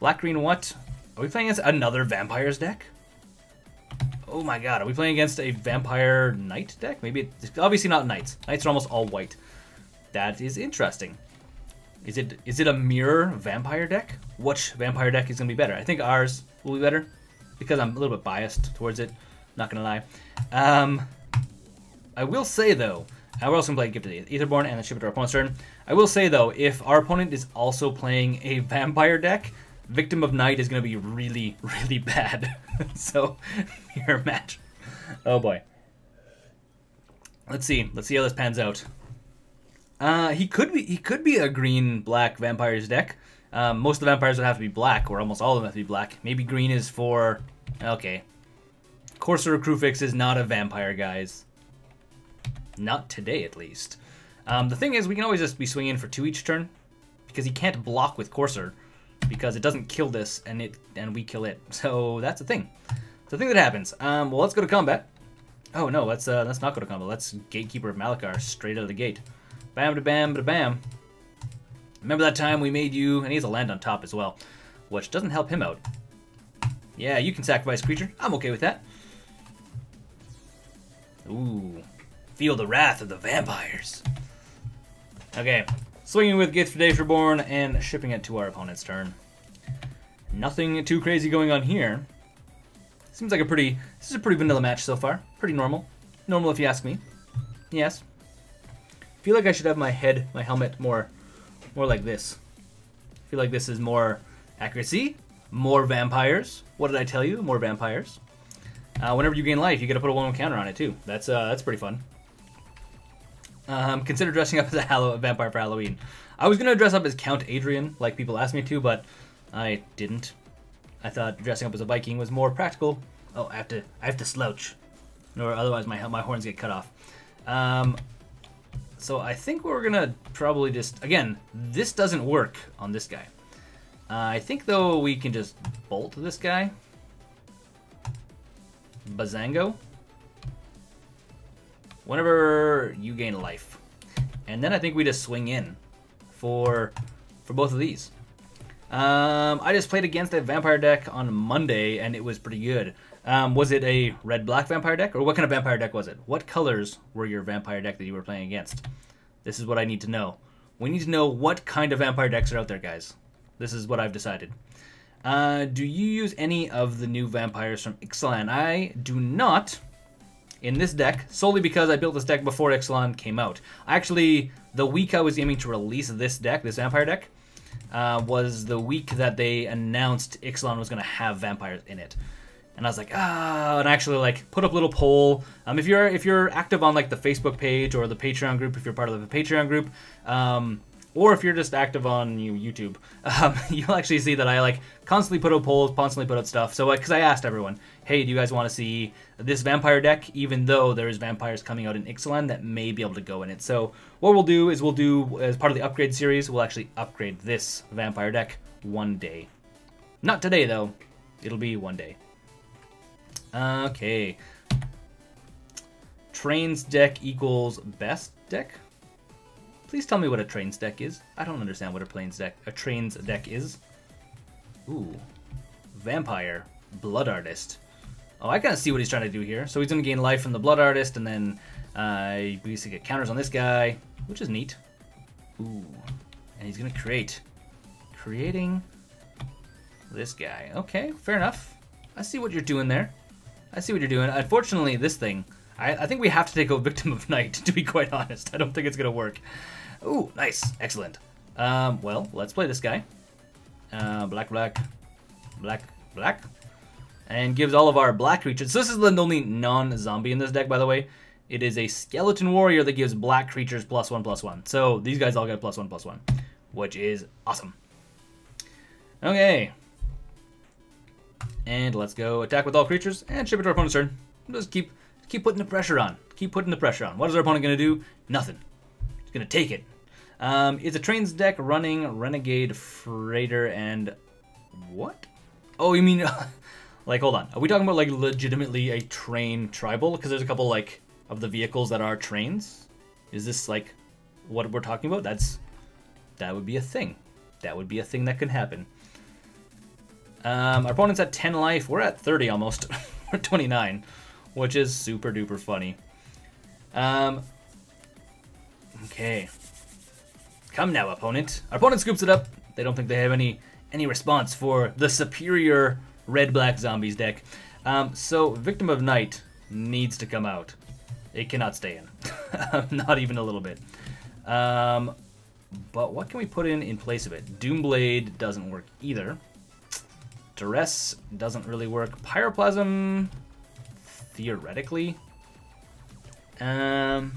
Black-green what? Are we playing against another Vampires deck? Oh my god, are we playing against a Vampire Knight deck? Maybe it's obviously not Knights. Knights are almost all white. That is interesting. Is it a mirror Vampire deck? Which Vampire deck is going to be better? I think ours will be better because I'm a little bit biased towards it. Not going to lie. I will say though, we're also going to play Gifted Aetherborn and then ship it to our opponent's turn. I will say though, if our opponent is also playing a Vampire deck, Victim of Night is going to be really, really bad. So, mirror match. Oh boy. Let's see how this pans out. He could be a green-black Vampires deck. Most of the Vampires would have to be black, or almost all of them have to be black. Maybe green is for... Okay. Courser Crewfix is not a Vampire, guys. Not today, at least. The thing is, we can always just be swinging for 2 each turn, because he can't block with Courser, because it doesn't kill this, and we kill it. So that's a thing. It's a thing that happens. Well, let's go to combat. Oh no, let's not go to combat. Let's Gatekeeper of Malachar straight out of the gate. Bam da bam da bam. Remember that time we made you, and he has a land on top as well, which doesn't help him out. Yeah, you can sacrifice a creature. I'm okay with that. Ooh, feel the wrath of the vampires. Okay, swinging with Gift for Days Reborn and shipping it to our opponent's turn. Nothing too crazy going on here. Seems like this is a pretty vanilla match so far. Pretty normal. Normal if you ask me. Yes. Feel like I should have my helmet more like this. Feel like this is more accuracy, more vampires. What did I tell you? More vampires. Whenever you gain life, you get to put a 1/1 counter on it too. That's pretty fun. Consider dressing up as a vampire for Halloween. I was gonna dress up as Count Adrian, like people asked me to, but I didn't. I thought dressing up as a Viking was more practical. Oh, I have to slouch, or otherwise my horns get cut off. So I think we're gonna probably just, again, this doesn't work on this guy. I think though we can just bolt this guy. Bazango. Whenever you gain life. And then I think we just swing in for both of these. I just played against a vampire deck on Monday and it was pretty good. Was it a red-black vampire deck, or what kind of vampire deck was it? What colors were your vampire deck that you were playing against? This is what I need to know. We need to know what kind of vampire decks are out there, guys. This is what I've decided. Do you use any of the new vampires from Ixalan? I do not in this deck, solely because I built this deck before Ixalan came out. Actually, the week I was aiming to release this deck, this vampire deck, was the week that they announced Ixalan was going to have vampires in it. And I was like, and I actually like put up a little poll. If you're active on like the Facebook page or the Patreon group, if you're part of the Patreon group, or if you're just active on YouTube, you'll actually see that I like constantly put out polls, constantly put out stuff. So because I asked everyone, hey, do you guys want to see this vampire deck, even though there's vampires coming out in Ixalan that may be able to go in it. So what we'll do is as part of the upgrade series, we'll actually upgrade this vampire deck one day. Not today though, it'll be one day. Okay. Trains deck equals best deck? Please tell me what a trains deck is. I don't understand what a trains deck is. Ooh. Vampire. Blood Artist. Oh, I kind of see what he's trying to do here. So he's going to gain life from the Blood Artist, and then we used to get counters on this guy, which is neat. Ooh. And he's going to creating this guy. Okay, fair enough. I see what you're doing there. I see what you're doing. Unfortunately, this thing, I think we have to take a Victim of Night, to be quite honest. I don't think it's going to work. Ooh, nice. Excellent. Well, let's play this guy. Black, black, black, black. And gives all of our black creatures. So this is the only non-zombie in this deck, by the way. It is a Skeleton Warrior that gives black creatures +1/+1. So these guys all get +1/+1, which is awesome. Okay. And let's go attack with all creatures and ship it to our opponent's turn. Just keep putting the pressure on. Keep putting the pressure on. What is our opponent going to do? Nothing. He's going to take it. It's a trains deck running Renegade Freighter and what? Oh, you mean like, hold on. Are we talking about like legitimately a train tribal? Because there's a couple like of the vehicles that are trains. Is this like what we're talking about? That would be a thing. That would be a thing that could happen. Our opponent's at 10 life. We're at 30 almost. We're 29, which is super duper funny. Okay. Come now, opponent. Our opponent scoops it up. They don't think they have any response for the superior red-black zombies deck. So Victim of Night needs to come out. It cannot stay in. Not even a little bit. But what can we put in place of it? Doomblade doesn't work either. Duress doesn't really work. Pyroplasm, theoretically. Pyroplasm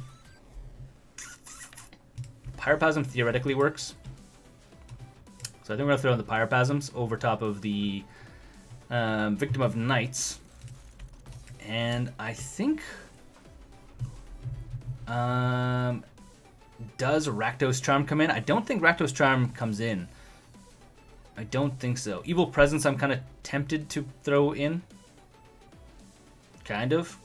theoretically works. So I think we're going to throw in the Pyroplasms over top of the Victim of Nights. And I think Does Rakdos Charm come in? I don't think Rakdos Charm comes in. I don't think so. Evil Presence I'm kind of tempted to throw in. Kind of.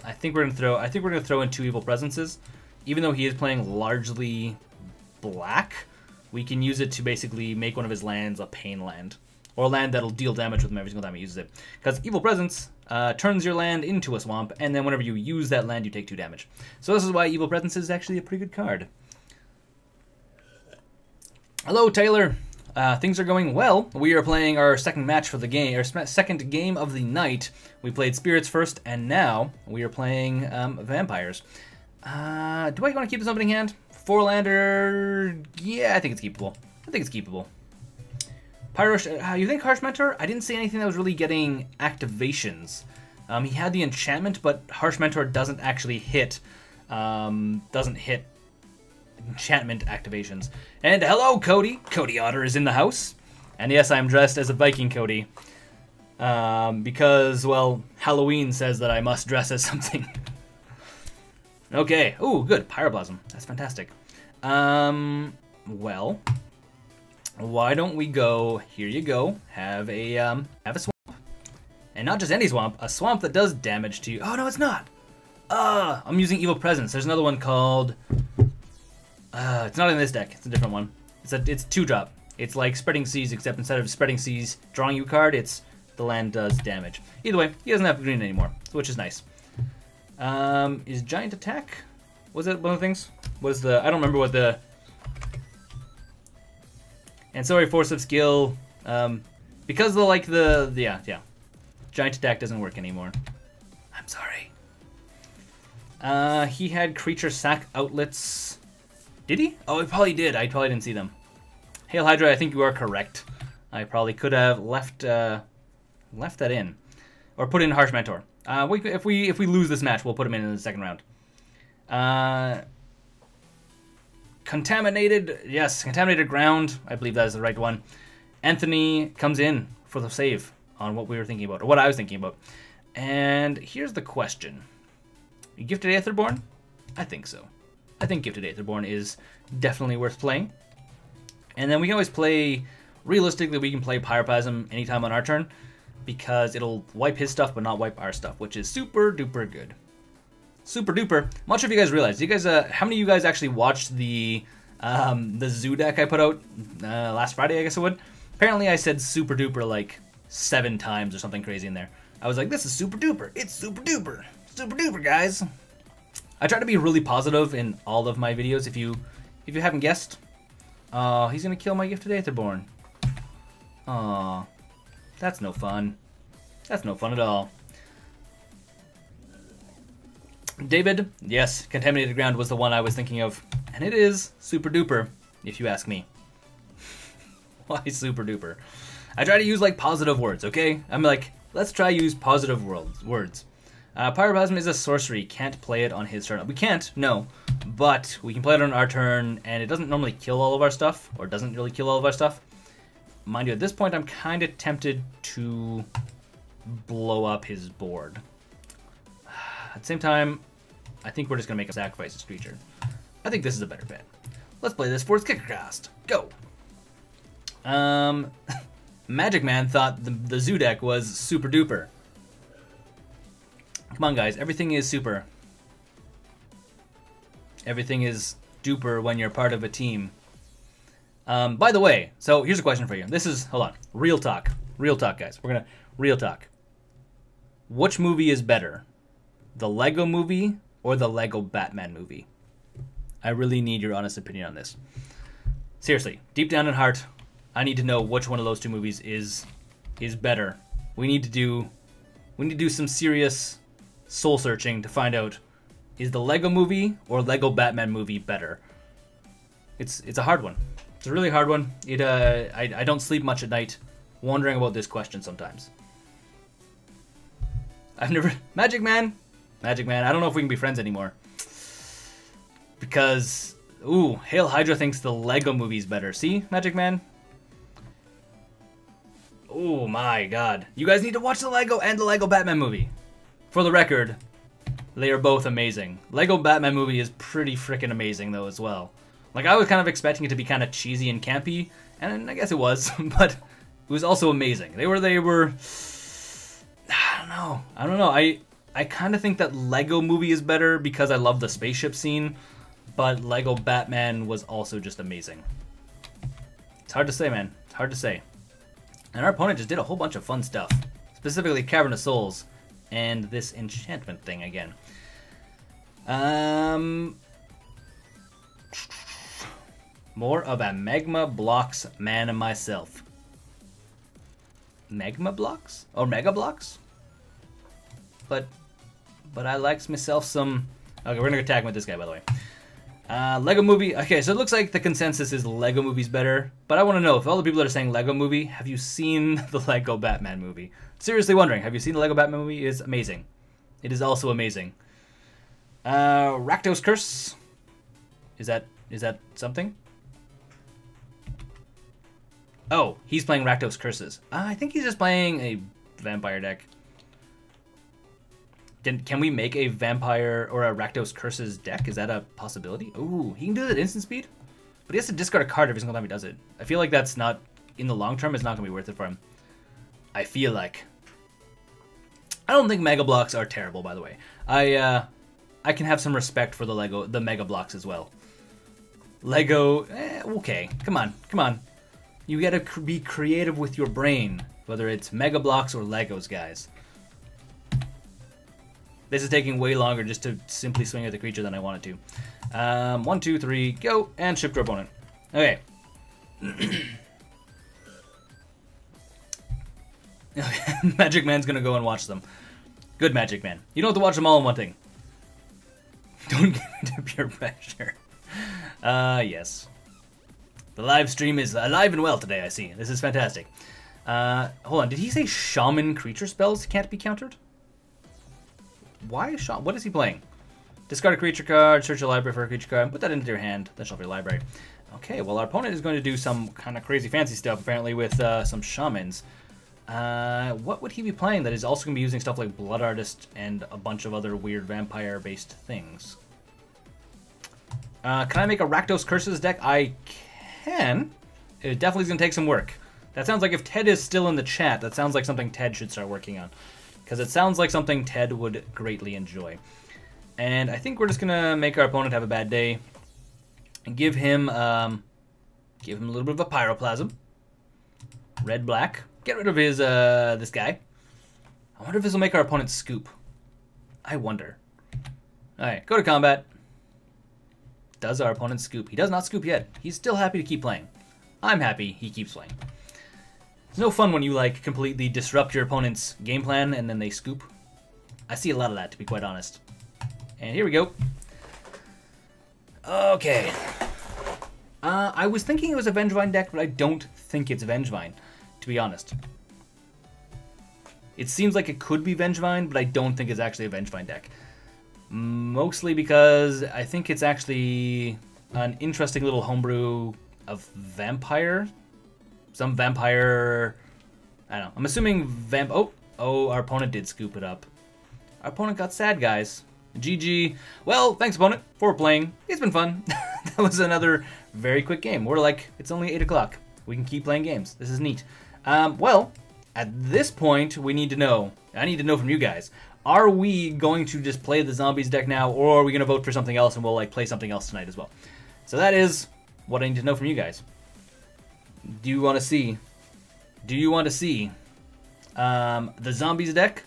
I think we're gonna throw in 2 Evil Presences. Even though he is playing largely black, we can use it to basically make one of his lands a pain land. Or a land that'll deal damage with him every single time he uses it. Because Evil Presence turns your land into a swamp, and then whenever you use that land, you take 2 damage. So this is why Evil Presence is actually a pretty good card. Hello, Taylor. Things are going well. We are playing our second match for the game, our second game of the night. We played Spirits first, and now we are playing Vampires. Do I want to keep this opening hand? 4-lander, yeah, I think it's keepable. Pyro, you think Harsh Mentor? I didn't see anything that was really getting activations. He had the enchantment, but Harsh Mentor doesn't actually hit. Enchantment activations. And hello, Cody. Cody Otter is in the house. And yes, I'm dressed as a Viking Cody. Because, well, Halloween says that I must dress as something. Okay. Ooh, good. Pyroblasm. That's fantastic. Well, why don't we go, here you go, have a swamp. And not just any swamp, a swamp that does damage to you. Oh, no, it's not. I'm using Evil Presence. There's another one called... it's not in this deck. It's a different one. It's 2-drop. It's like Spreading Seas, except instead of Spreading Seas drawing you a card, it's the land does damage. Either way, he doesn't have green anymore, which is nice. Is Giant Attack? Was that one of the things? I don't remember what the... Ancillary Force of Skill, because yeah. Giant Attack doesn't work anymore. I'm sorry. He had Creature Sack Outlets. Did he? Oh, he probably did. I probably didn't see them. Hail Hydra, I think you are correct. I probably could have left that in, or put in Harsh Mentor. If we lose this match, we'll put him in the second round. Contaminated, yes, Contaminated Ground. I believe that is the right one. Anthony comes in for the save on what we were thinking about, or what I was thinking about. And here's the question: Gifted Aetherborn? I think so. I think Gifted Aetherborn is definitely worth playing. And then we can always play, realistically, we can play Pyroplasm anytime on our turn, because it'll wipe his stuff but not wipe our stuff, which is super duper good. Super duper. I'm not sure if you guys realize. You guys, how many of you guys actually watched the zoo deck I put out last Friday? I guess it would. Apparently, I said super duper like 7 times or something crazy in there. I was like, "This is super duper. It's super duper, super duper, guys." I try to be really positive in all of my videos. If you haven't guessed, he's gonna kill my Gifted Aetherborn. Aw, that's no fun. That's no fun at all. David, yes, Contaminated Ground was the one I was thinking of, and it is super duper, if you ask me. Why super duper? I try to use like positive words, okay? I'm like, let's try use positive words. Pyroplasm is a sorcery, can't play it on his turn. We can't, no, but we can play it on our turn, and it doesn't normally kill all of our stuff, or doesn't really kill all of our stuff. Mind you, at this point, I'm kind of tempted to blow up his board. At the same time, I think we're just going to make a sacrifice this creature. I think this is a better bet. Let's play this for its kicker cost. Go! Magic Man thought the zoo deck was super duper. Come on, guys. Everything is super. Everything is duper when you're part of a team. By the way, so here's a question for you. This is, hold on, real talk. Real talk, guys. We're going to, real talk. Which movie is better? The Lego movie or the Lego Batman movie? I really need your honest opinion on this. Seriously, deep down in heart, I need to know which one of those two movies is better. We need to do some serious soul searching to find out, is the Lego movie or Lego Batman movie better? It's a hard one. It's a really hard one. I don't sleep much at night wondering about this question sometimes. I've never... Magic Man, I don't know if we can be friends anymore. Because, ooh, Hail Hydra thinks the Lego movie's better. See, Magic Man? Oh my god. You guys need to watch the Lego and the Lego Batman movie. For the record, They are both amazing. Lego Batman movie is pretty freaking amazing though as well. Like I was kind of expecting it to be kind of cheesy and campy, and I guess it was, but it was also amazing. They were I don't know. I kind of think that Lego movie is better because I love the spaceship scene, but Lego Batman was also just amazing. It's hard to say, man. It's hard to say. And our opponent just did a whole bunch of fun stuff. Specifically Cavern of Souls and this enchantment thing again. More of a Magma Blocks man myself. Magma Blocks? Or Mega Blocks? But I likes myself some... Okay, we're gonna attack with this guy, by the way. Lego Movie. Okay, so it looks like the consensus is Lego Movie's better. But I want to know, if all the people that are saying Lego Movie, have you seen the Lego Batman movie? Seriously wondering, have you seen the Lego Batman movie? It is amazing. It is also amazing. Rakdos Curse. Is that something? Oh, he's playing Rakdos Curses. I think he's just playing a vampire deck. Can we make a vampire or a Rakdos Curses deck? Is that a possibility? Ooh, he can do that instant speed? But he has to discard a card every single time he does it. I feel like that's not, in the long term, it's not going to be worth it for him. I feel like. I don't think Mega Blocks are terrible, by the way. I can have some respect for the Mega Blocks as well. Lego, okay, come on. You gotta be creative with your brain, whether it's Mega Blocks or Legos, guys. This is taking way longer just to simply swing at the creature than I wanted to. 1, 2, 3, go, and shift your opponent. Okay. Magic Man's gonna go and watch them. Good Magic Man. You don't have to watch them all in one thing. Don't give into peer pressure. Yes. The live stream is alive and well today, I see. This is fantastic. Hold on, did he say shaman creature spells can't be countered? Why shaman? What is he playing? Discard a creature card, search your library for a creature card, and put that into your hand, then shuffle your library. Okay, well our opponent is going to do some kind of crazy fancy stuff, apparently, with some shamans. What would he be playing that is also going to be using stuff like Blood Artist and a bunch of other weird vampire-based things? Can I make a Rakdos Curses deck? I can. It definitely is going to take some work. That sounds like, if Ted is still in the chat, that sounds like something Ted should start working on. Because it sounds like something Ted would greatly enjoy. And I think we're just going to make our opponent have a bad day. And give him a little bit of a Pyroplasm. Red-black. Get rid of his, this guy. I wonder if this will make our opponent scoop. I wonder. Alright, go to combat. Does our opponent scoop? He does not scoop yet. He's still happy to keep playing. I'm happy he keeps playing. It's no fun when you, like, completely disrupt your opponent's game plan and then they scoop. I see a lot of that, to be quite honest. And here we go. Okay. I was thinking it was a Vengevine deck, but I don't think it's Vengevine, to be honest. It seems like it could be Vengevine, but I don't think it's actually a Vengevine deck. Mostly because I think it's actually an interesting little homebrew of vampire. Some vampire... I don't know. I'm assuming Oh, our opponent did scoop it up. Our opponent got sad, guys. GG. Well, thanks, opponent, for playing. It's been fun. That was another very quick game. We're like, it's only 8 o'clock. We can keep playing games. This is neat. Well, at this point, we need to know. I need to know from you guys. Are we going to just play the zombies deck now, or are we going to vote for something else and we'll like play something else tonight as well? So that is what I need to know from you guys. Do you want to see? Do you want to see the zombies deck?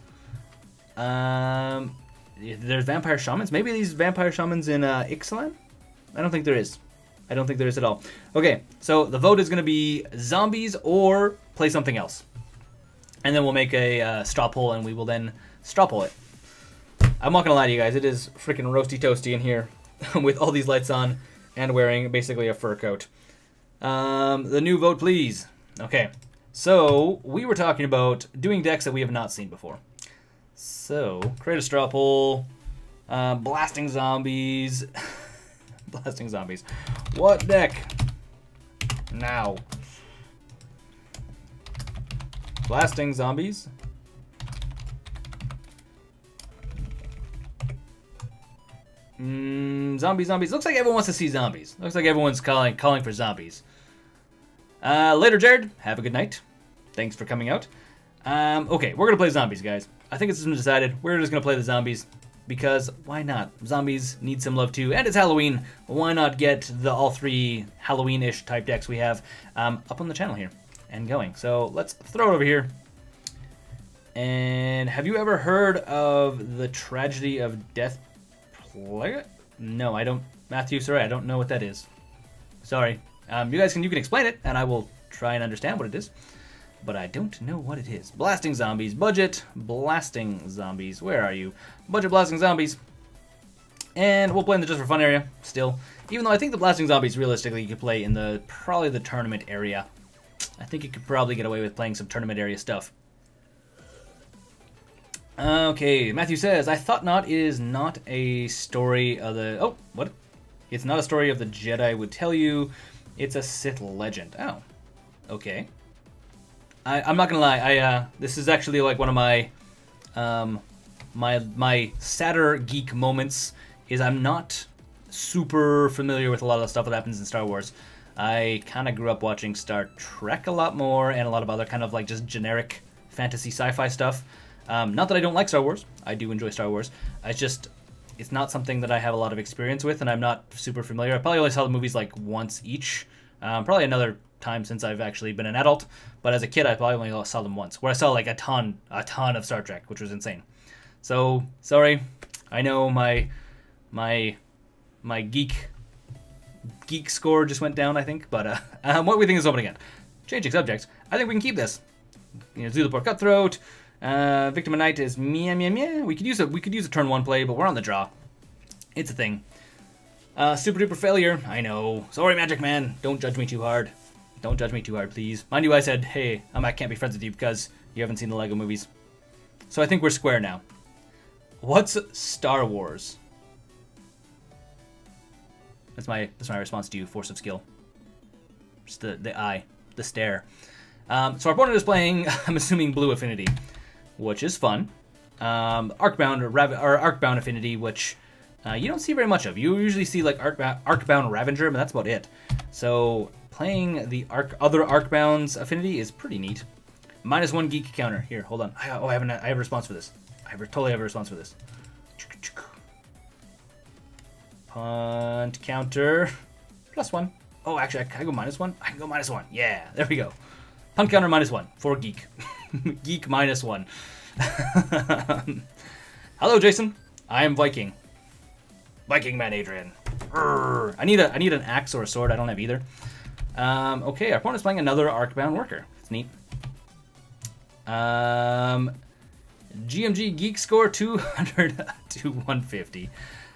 There's vampire shamans. Maybe these vampire shamans in Ixalan? I don't think there is. I don't think there is at all. Okay, so the vote is going to be zombies or play something else. And then we'll make a straw poll and we will then straw poll it. I'm not going to lie to you guys. It is freaking roasty toasty in here with all these lights on and wearing basically a fur coat. The new vote, please. Okay, so we were talking about doing decks that we have not seen before. So, create a straw poll. Blasting zombies. Blasting zombies. What deck? Now. Blasting zombies. Zombies, zombies. Looks like everyone wants to see zombies. Looks like everyone's calling for zombies. Later, Jared. Have a good night. Thanks for coming out. Okay, we're going to play zombies, guys. I think it's been decided. We're just going to play the zombies because why not? Zombies need some love too, and it's Halloween. Why not get the all three Halloween-ish type decks we have up on the channel here and going. So let's throw it over here. And have you ever heard of the tragedy of Death Plague? No, I don't. Matthew, sorry, I don't know what that is. Sorry. You guys can explain it, and I will try and understand what it is. But I don't know what it is. Blasting zombies. Budget blasting zombies. Where are you? Budget blasting zombies. And we'll play in the just for fun area still. Even though I think the blasting zombies realistically you could play in probably the tournament area. I think you could probably get away with playing some tournament area stuff. Okay, Matthew says, I thought not is not a story of the... Oh, what? It's not a story of the Jedi would tell you. It's a Sith legend. Oh, okay. I'm not gonna lie. This is actually like one of my my sadder geek moments. Is I'm not super familiar with a lot of the stuff that happens in Star Wars. I kind of grew up watching Star Trek a lot more and a lot of other kind of like just generic fantasy sci-fi stuff. Not that I don't like Star Wars. I do enjoy Star Wars. It's not something that I have a lot of experience with, and I'm not super familiar. I probably only saw the movies like once each. Probably another time since I've actually been an adult, but as a kid I probably only saw them once, where I saw like a ton of Star Trek, which was insane. So sorry, I know my geek score just went down, I think, but what do we think is open again? Changing subjects, I think we can keep this. You know, Zulaport Cutthroat, Victim of Night is meh. We could use a turn one play, but we're on the draw. It's a thing. Super duper failure. I know. Sorry, Magic Man. Don't judge me too hard. Don't judge me too hard, please. Mind you, I said, hey, I can't be friends with you because you haven't seen the Lego movies. So I think we're square now. What's Star Wars? That's my response to you, Force of Skill. Just the eye, the stare. So our opponent is playing, I'm assuming, Blue Affinity, which is fun. Arcbound Affinity, which you don't see very much of. You usually see like Arcbound Ravager, but that's about it. So playing the other Arcbound's Affinity is pretty neat. -1 geek counter. Here, hold on. I have a response for this. Totally have a response for this. Punt counter +1. Oh, actually, I can go -1. I can go -1. Yeah, there we go. Punt counter -1 for geek. Geek -1. Hello, Jason. I am Viking. Viking man, Adrian. Urgh. I need an axe or a sword. I don't have either. Okay, our opponent's playing another Arcbound worker. It's neat. GMG geek score 200 to 150.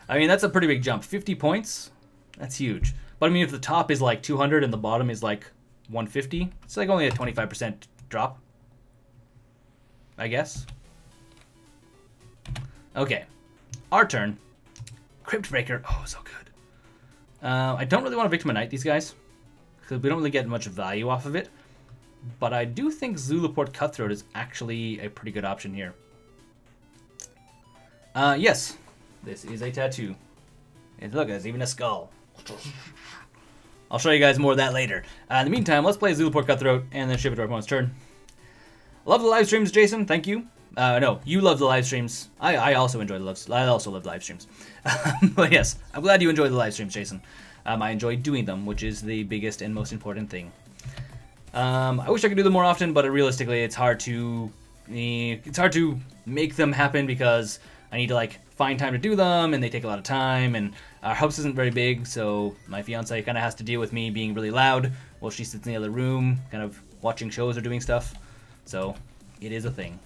I mean, that's a pretty big jump. 50 points? That's huge. But I mean, if the top is like 200 and the bottom is like 150, it's like only a 25% drop, I guess. Okay, our turn. Crypt Breaker. Oh, so good. I don't really want to Victim of Night these guys, because we don't really get much value off of it. But I do think Zulaport Cutthroat is actually a pretty good option here. Yes, this is a tattoo. And look, there's even a skull. I'll show you guys more of that later. In the meantime, let's play Zulaport Cutthroat and then ship it to our opponent's turn. Love the live streams, Jason. Thank you. No, you love the live streams. I also enjoy I also love live streams. But yes, I'm glad you enjoy the live streams, Jason. I enjoy doing them, which is the biggest and most important thing. I wish I could do them more often, but realistically, it's hard to make them happen because I need to like find time to do them, and they take a lot of time. And our house isn't very big, so my fiance kind of has to deal with me being really loud while she sits in the other room, kind of watching shows or doing stuff. So it is a thing.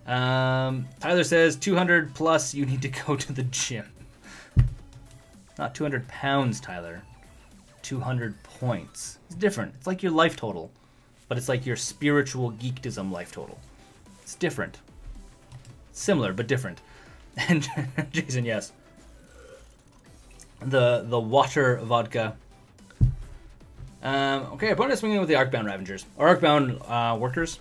Tyler says 200 plus. You need to go to the gym. Not 200 pounds, Tyler. 200 points. It's different. It's like your life total, but it's like your spiritual geekdism life total. It's different. Similar, but different. And Jason, yes. The water vodka. Okay, opponent is swinging in with the Arcbound Ravengers. Or Arcbound workers.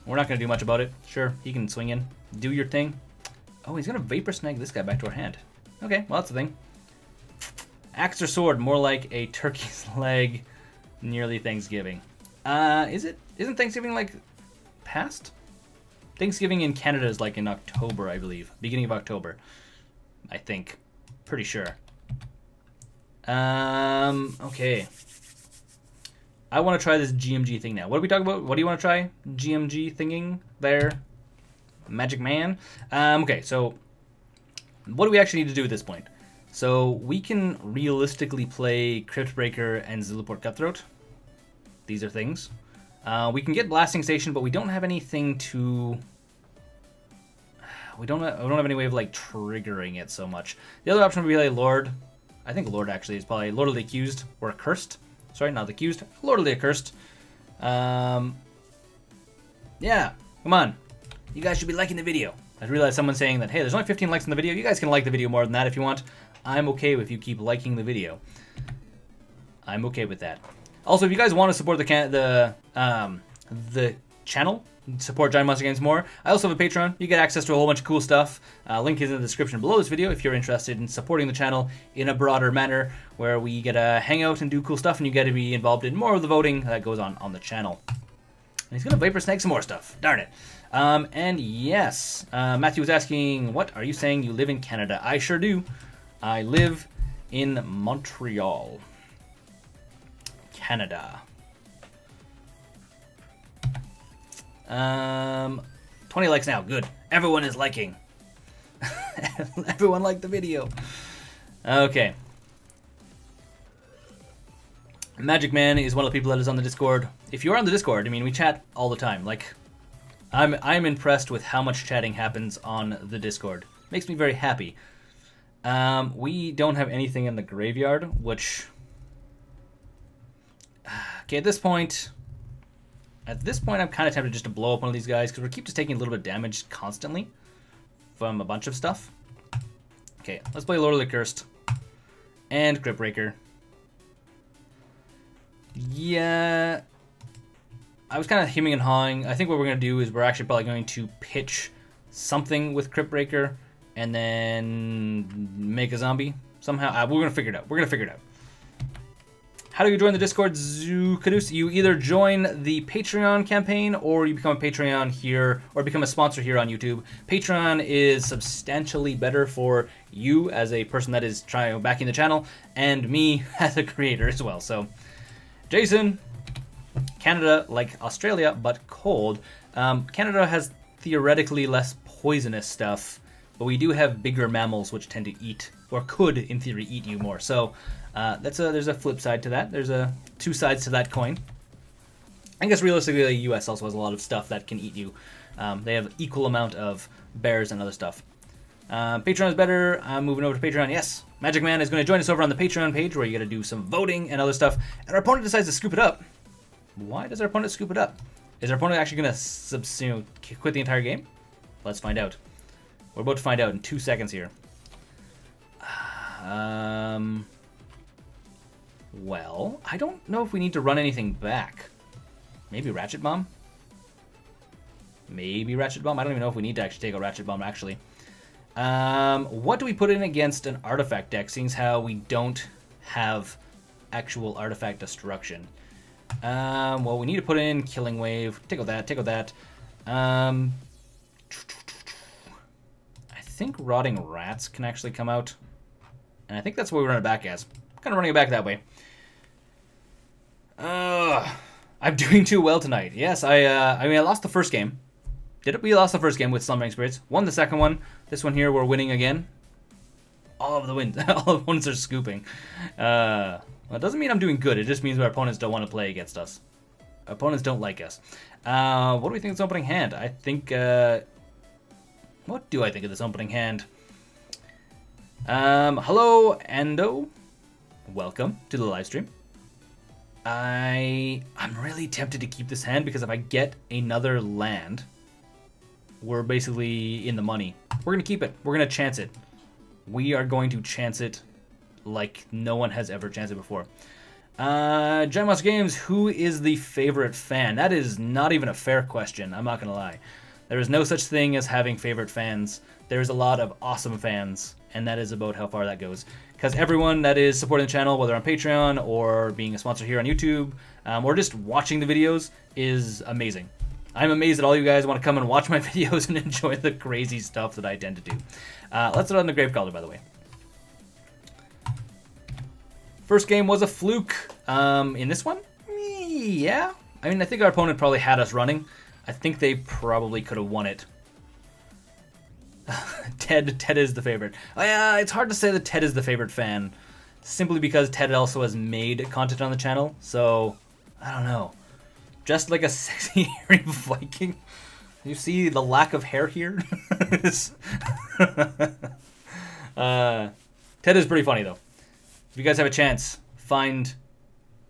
We're not going to do much about it. Sure, he can swing in. Do your thing. Oh, he's going to Vapor Snag this guy back to our hand. Okay, well, that's the thing. Axe or sword, more like a turkey's leg, nearly Thanksgiving. Isn't Thanksgiving, like, past? Thanksgiving in Canada is, like, in October, I believe. Beginning of October, I think. Pretty sure. Okay. I want to try this GMG thing now. What are we talking about? What do you want to try? GMG thinging there? Magic Man? Okay, so what do we actually need to do at this point? So we can realistically play Cryptbreaker and Zulaport Cutthroat. These are things. We can get Blasting Station, but we don't have anything to... We don't have any way of, like, triggering it so much. The other option would be, like, Lord. I think Lord, actually, is probably Lord of the Accused, or Accursed. Sorry, not the Accused. Lord of the Accursed. Yeah, come on. You guys should be liking the video. I realized someone saying that, hey, there's only 15 likes in the video. You guys can like the video more than that if you want. I'm okay if you keep liking the video. I'm okay with that. Also, if you guys want to support the channel, support GiantMonsterGames more, I also have a Patreon. You get access to a whole bunch of cool stuff. Link is in the description below this video if you're interested in supporting the channel in a broader manner, where we get to hang out and do cool stuff, and you get to be involved in more of the voting that goes on the channel. And he's gonna Vapor Snag some more stuff. Darn it. And yes, Matthew was asking, what are you saying you live in Canada? I sure do. I live in Montreal, Canada. 20 likes now. Good. Everyone is liking. Everyone liked the video. Okay. Magic Man is one of the people that is on the Discord. If you're on the Discord, I mean, we chat all the time. Like, I'm impressed with how much chatting happens on the Discord. Makes me very happy. We don't have anything in the graveyard, which... Okay, at this point, I'm kind of tempted just to blow up one of these guys, because we keep just taking a little bit of damage constantly from a bunch of stuff. Okay, let's play Lord of the Cursed and Cryptbreaker. Yeah, I was kind of hemming and hawing. I think what we're going to do is we're actually probably going to pitch something with Cryptbreaker and then make a zombie somehow. We're going to figure it out. We're going to figure it out. How do you join the Discord, Zukadus? You either join the Patreon campaign, or you become a Patreon here, or become a sponsor here on YouTube. Patreon is substantially better for you as a person that is backing the channel, and me as a creator as well. So, Jason, Canada, like Australia, but cold. Canada has theoretically less poisonous stuff, but we do have bigger mammals which tend to eat, or could, in theory, eat you more. So, there's a flip side to that. There's two sides to that coin. I guess realistically, the U.S. also has a lot of stuff that can eat you. They have equal amount of bears and other stuff. Patreon is better. I'm moving over to Patreon. Yes, Magic Man is going to join us over on the Patreon page, where you got to do some voting and other stuff. And our opponent decides to scoop it up. Why does our opponent scoop it up? Is our opponent actually going to quit the entire game? Let's find out. We're about to find out in 2 seconds here. Well, I don't know if we need to run anything back. Maybe Ratchet Bomb? Maybe Ratchet Bomb? I don't even know if we need to actually take a Ratchet Bomb, actually. What do we put in against an artifact deck, seeing as how we don't have actual artifact destruction? Well, we need to put in Killing Wave. Take out that, take out that. I think Rotting Rats can actually come out. And I think that's what we run it back as. Kind of running it back that way. I'm doing too well tonight. Yes, I mean, I lost the first game. We lost the first game with Slumbering Spirits. Won the second one. This one here, we're winning again. All of the wins. All the opponents are scooping. Well, it doesn't mean I'm doing good. It just means our opponents don't want to play against us. Our opponents don't like us. What do we think of this opening hand? I think, what do I think of this opening hand? Hello, Ando. Welcome to the live stream. I'm really tempted to keep this hand, because if I get another land, we're basically in the money. We're going to keep it. We're going to chance it. We are going to chance it like no one has ever chanced it before. GiantMonsterGames, who is the favorite fan? That is not even a fair question. I'm not going to lie. There is no such thing as having favorite fans. There's a lot of awesome fans, and that is about how far that goes. Because everyone that is supporting the channel, whether on Patreon or being a sponsor here on YouTube, or just watching the videos, is amazing. I'm amazed that all you guys want to come and watch my videos and enjoy the crazy stuff that I tend to do. Let's throw on the Gravecaller, by the way. First game was a fluke. In this one? Yeah. I mean, I think our opponent probably had us running. I think they probably could have won it. Ted is the favorite. It's hard to say that Ted is the favorite fan, simply because Ted also has made content on the channel, so I don't know. Just like a sexy hairy Viking. You see the lack of hair here? Ted is pretty funny though. If you guys have a chance, find...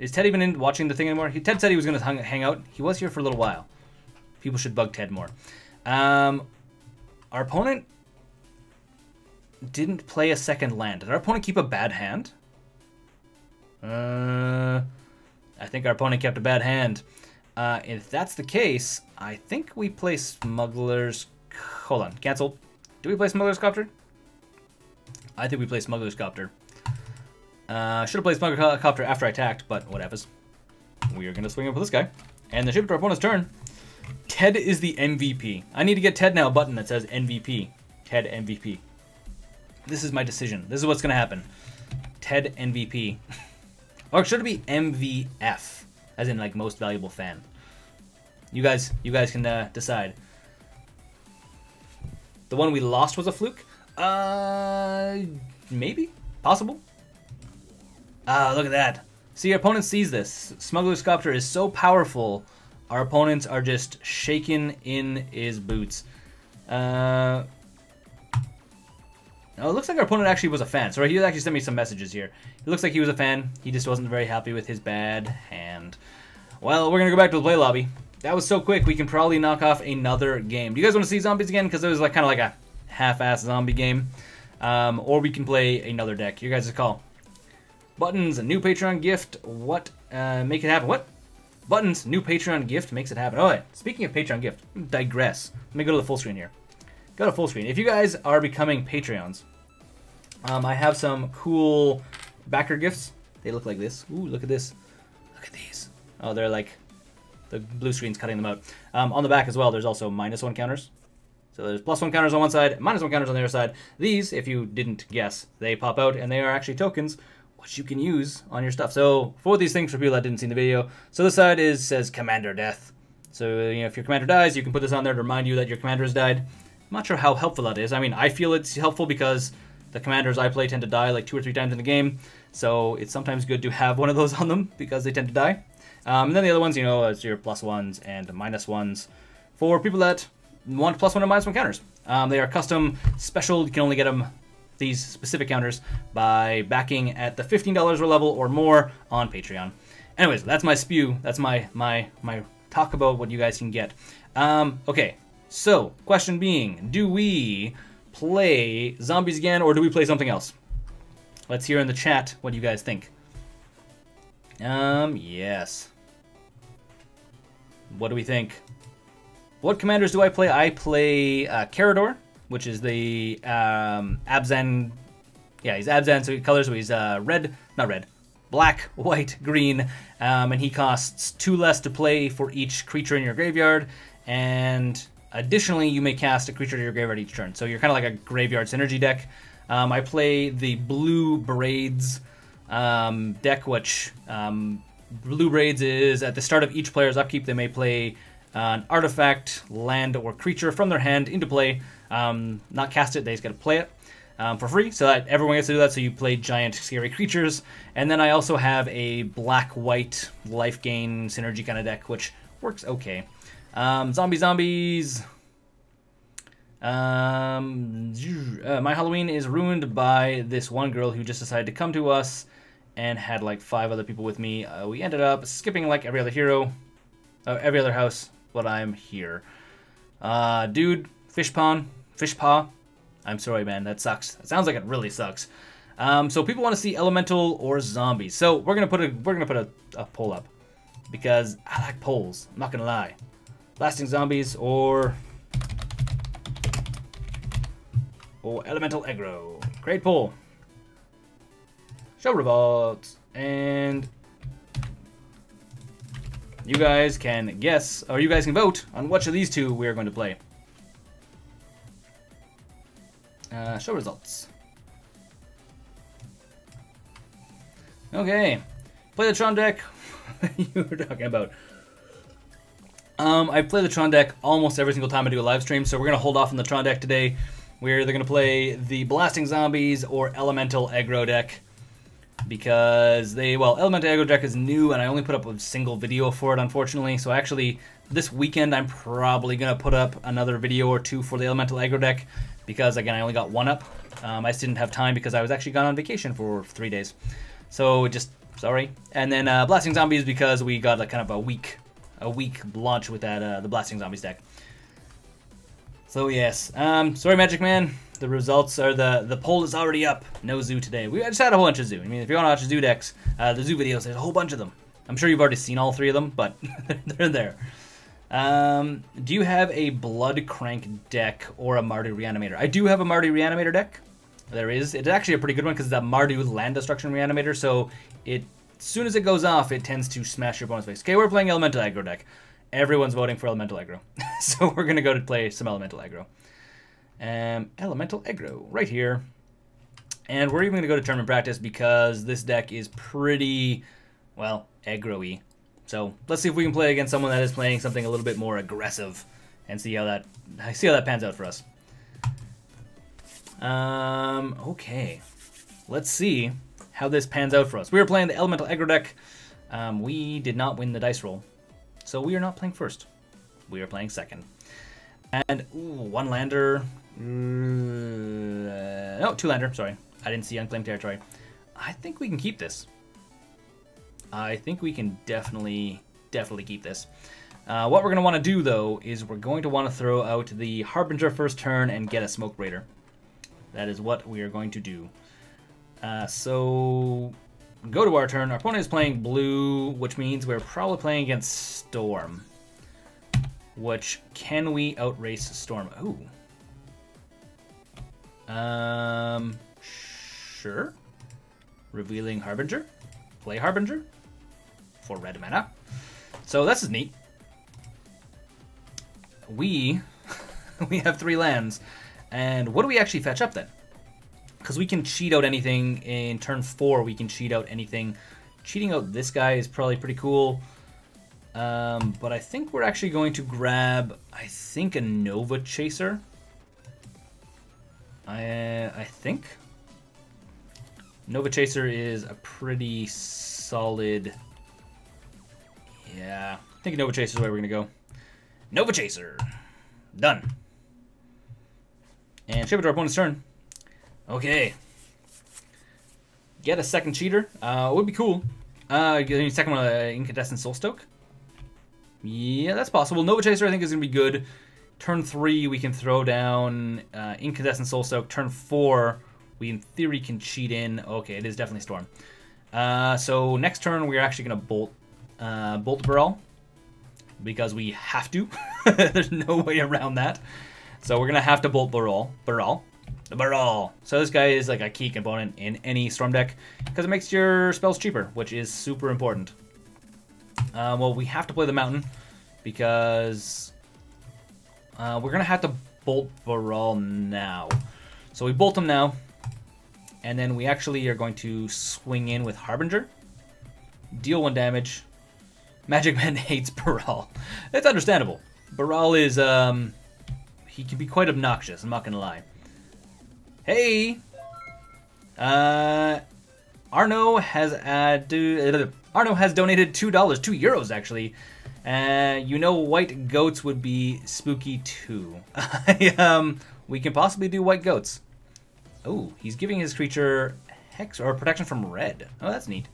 Is Ted even in watching the thing anymore? Ted said he was going to hang out. He was here for a little while. People should bug Ted more. Our opponent didn't play a second land. Did our opponent keep a bad hand? I think our opponent kept a bad hand. If that's the case, I think we play Smuggler's... Hold on, cancel. Do we play Smuggler's Copter? I think we play Smuggler's Copter. Should have played Smuggler's Copter after I attacked, but whatevers. We are going to swing up with this guy. And the ship to our opponent's turn. Ted is the MVP. I need to get Ted now a button that says MVP. Ted MVP. This is my decision. This is what's going to happen. Ted MVP. Or should it be MVF? As in, like, most valuable fan. You guys can decide. The one we lost was a fluke? Maybe? Possible? Look at that. See, our opponent sees this. Smuggler's Copter is so powerful, our opponents are just shaken in his boots. Oh, it looks like our opponent actually was a fan. So he actually sent me some messages here. It looks like he was a fan. He just wasn't very happy with his bad hand. Well, we're going to go back to the play lobby. That was so quick, we can probably knock off another game. Do you guys want to see zombies again? Because it was like kind of like a half-ass zombie game. Or we can play another deck. Your guys' call. Buttons, a new Patreon gift. What? Make it happen. What? Buttons, new Patreon gift makes it happen. Alright, speaking of Patreon gift, digress. Let me go to the full screen here. Go to full screen. If you guys are becoming Patreons, I have some cool backer gifts. They look like this. Ooh, look at this. Look at these. Oh, they're like, the blue screen's cutting them out. On the back as well, there's also -1 counters. So there's +1 counters on one side, -1 counters on the other side. These, if you didn't guess, they pop out, and they are actually tokens which you can use on your stuff. So for these things, for people that didn't see the video, so this side says Commander Death. So if your commander dies, you can put this on there to remind you that your commander has died. I'm not sure how helpful that is. I mean, I feel it's helpful because the commanders I play tend to die like 2 or 3 times in the game. So it's sometimes good to have one of those on them because they tend to die. And then the other ones, it's your +1s and -1s for people that want +1 and -1 counters. They are custom, special. You can only get them, these specific counters, by backing at the $15 level or more on Patreon. Anyways, that's my spew. That's my talk about what you guys can get. Okay, so question being, do we play zombies again or do we play something else? Let's hear in the chat what you guys think. Yes. What do we think? What commanders do I play? I play Carador, which is the Abzan. Yeah, he's Abzan, so colors, so he's black, white, green, and he costs 2 less to play for each creature in your graveyard, and additionally, you may cast a creature to your graveyard each turn. So you're kind of like a graveyard synergy deck. I play the Blue Braids deck, which Blue Braids is at the start of each player's upkeep, they may play an artifact, land, or creature from their hand into play. Not cast it, they just got to play it for free, so that everyone gets to do that. So you play giant, scary creatures. And then I also have a black-white life gain synergy kind of deck, which works okay. Zombies. My Halloween is ruined by this one girl who just decided to come to us and had like 5 other people with me. We ended up skipping like every other hero, every other house, but I'm here. Dude, fish paw. I'm sorry, man, that sucks. It sounds like it really sucks. So people want to see elemental or zombies. So we're gonna put a poll up because I like polls. I'm not gonna lie. Blasting zombies or elemental aggro. Great pull. Show revolts. And you guys can guess, or you guys can vote on which of these two we are going to play. Show results. Okay. Play the Tron deck. You were talking about. I play the Tron deck almost every single time I do a live stream, so we're going to hold off on the Tron deck today. We're either going to play the Blasting Zombies or Elemental Aggro deck. Because Elemental Aggro deck is new, and I only put up a single video for it, unfortunately. So actually, this weekend, I'm probably going to put up another video or two for the Elemental Aggro deck. Because, again, I only got one up. I just didn't have time because I was actually gone on vacation for 3 days. So, sorry. And then Blasting Zombies because we got kind of a week launch with that the Blasting Zombies deck. So, yes. Sorry, Magic Man. The results are the poll is already up. No zoo today. We just had a whole bunch of zoo. I mean, if you want to watch zoo decks, the zoo videos, there's a whole bunch of them. I'm sure you've already seen all 3 of them, but they're there. Do you have a Blood Crank deck or a Mardu Reanimator? I do have a Mardu Reanimator deck. There is. It's actually a pretty good one because it's a Mardu Land Destruction Reanimator, so as soon as it goes off, it tends to smash your opponent's face. Okay, we're playing Elemental Aggro deck. Everyone's voting for Elemental Aggro. So we're going to go to play some Elemental Aggro. Elemental Aggro, right here. And we're even going to go to Tournament Practice because this deck is pretty, well, aggro-y. So let's see if we can play against someone that is playing something a little bit more aggressive and see how that pans out for us. Okay. Let's see how this pans out for us. We were playing the Elemental Aggro deck. We did not win the dice roll. So we are not playing first. We are playing second. And, ooh, 1 lander. No, 2 lander, sorry. I didn't see Unclaimed Territory. I think we can keep this. I think we can definitely keep this. What we're going to want to do, though, is we're going to want to throw out the Harbinger first turn and get a Smoke Raider. That is what we are going to do. So, go to our turn. Our opponent is playing blue, which means we're probably playing against Storm. Which, can we outrace Storm? Ooh. Sure. Revealing Harbinger. Play Harbinger. For red mana. So this is neat. We have 3 lands. And what do we actually fetch up then? Because we can cheat out anything in turn 4. We can cheat out anything. Cheating out this guy is probably pretty cool. But I think we're actually going to grab, I think, a Nova Chaser. I think. Nova Chaser is a pretty solid... Yeah, I think Nova Chaser is the way we're going to go. Nova Chaser. Done. And ship it to our opponent's turn. Okay. Get a second cheater. It would be cool. Get a second one, Incandescent Soulstoke. Yeah, that's possible. Nova Chaser, I think, is going to be good. Turn 3, we can throw down Incandescent Soulstoke. Turn 4, we in theory can cheat in. Okay, it is definitely Storm. So next turn, we're actually going to Bolt Baral. Because we have to. There's no way around that. So we're going to have to Bolt Baral. So this guy is like a key component in any Storm deck. Because it makes your spells cheaper, which is super important. Well, we have to play the Mountain. Because we're going to have to Bolt Baral now. So we bolt him now. And then we actually are going to swing in with Harbinger. Deal 1 damage. Magic Man hates Baral. It's understandable. Baral is, he can be quite obnoxious, I'm not going to lie. Hey! Arno has donated $2, €2 actually. You know white goats would be spooky too. We can possibly do white goats. Oh, he's giving his creature hex or protection from red. Oh, that's neat.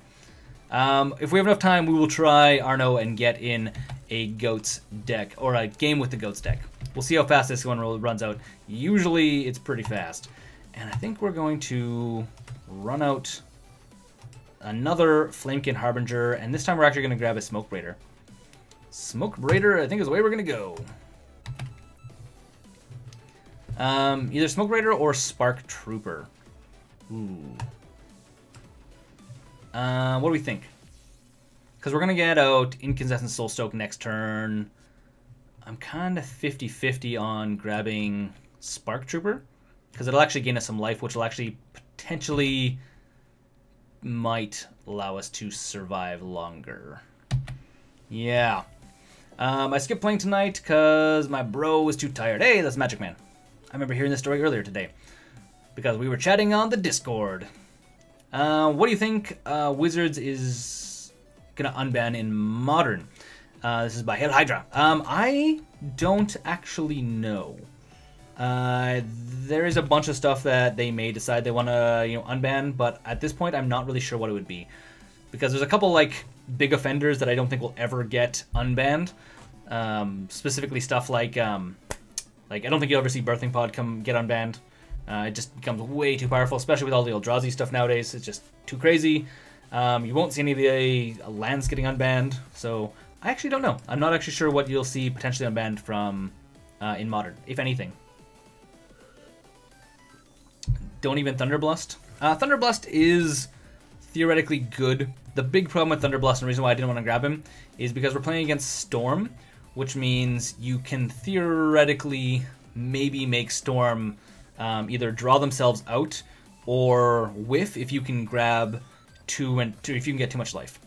If we have enough time, we will try Arno and get in a goats deck, or a game with the goats deck. We'll see how fast this one runs out. Usually, it's pretty fast. And I think we're going to run out another Flamekin Harbinger, and this time we're actually going to grab a Smoke Raider. Smoke Raider, I think, is the way we're going to go. Either Smoke Raider or Spark Trooper. Ooh. What do we think? Because we're going to get out Incandescent Soulstoke next turn. I'm kind of 50-50 on grabbing Spark Trooper. Because it'll actually gain us some life, which will actually potentially might allow us to survive longer. Yeah. I skipped playing tonight because my bro was too tired. Hey, that's Magic Man. I remember hearing this story earlier today. Because we were chatting on the Discord. What do you think Wizards is going to unban in Modern? This is by Hail Hydra. I don't actually know. There is a bunch of stuff that they may decide they want to, unban, but at this point, I'm not really sure what it would be, because there's a couple like big offenders that I don't think will ever get unbanned. Specifically, stuff like I don't think you'll ever see Birthing Pod get unbanned. It just becomes way too powerful, especially with all the Eldrazi stuff nowadays. It's just too crazy. You won't see any of the lands getting unbanned, so I actually don't know. I'm not actually sure what you'll see potentially unbanned from in Modern, if anything. Don't even Thunderblast. Thunderblast is theoretically good. The big problem with Thunderblast, and the reason why I didn't want to grab him, is because we're playing against Storm, which means you can theoretically maybe make Storm either draw themselves out or whiff if you can grab if you can get too much life.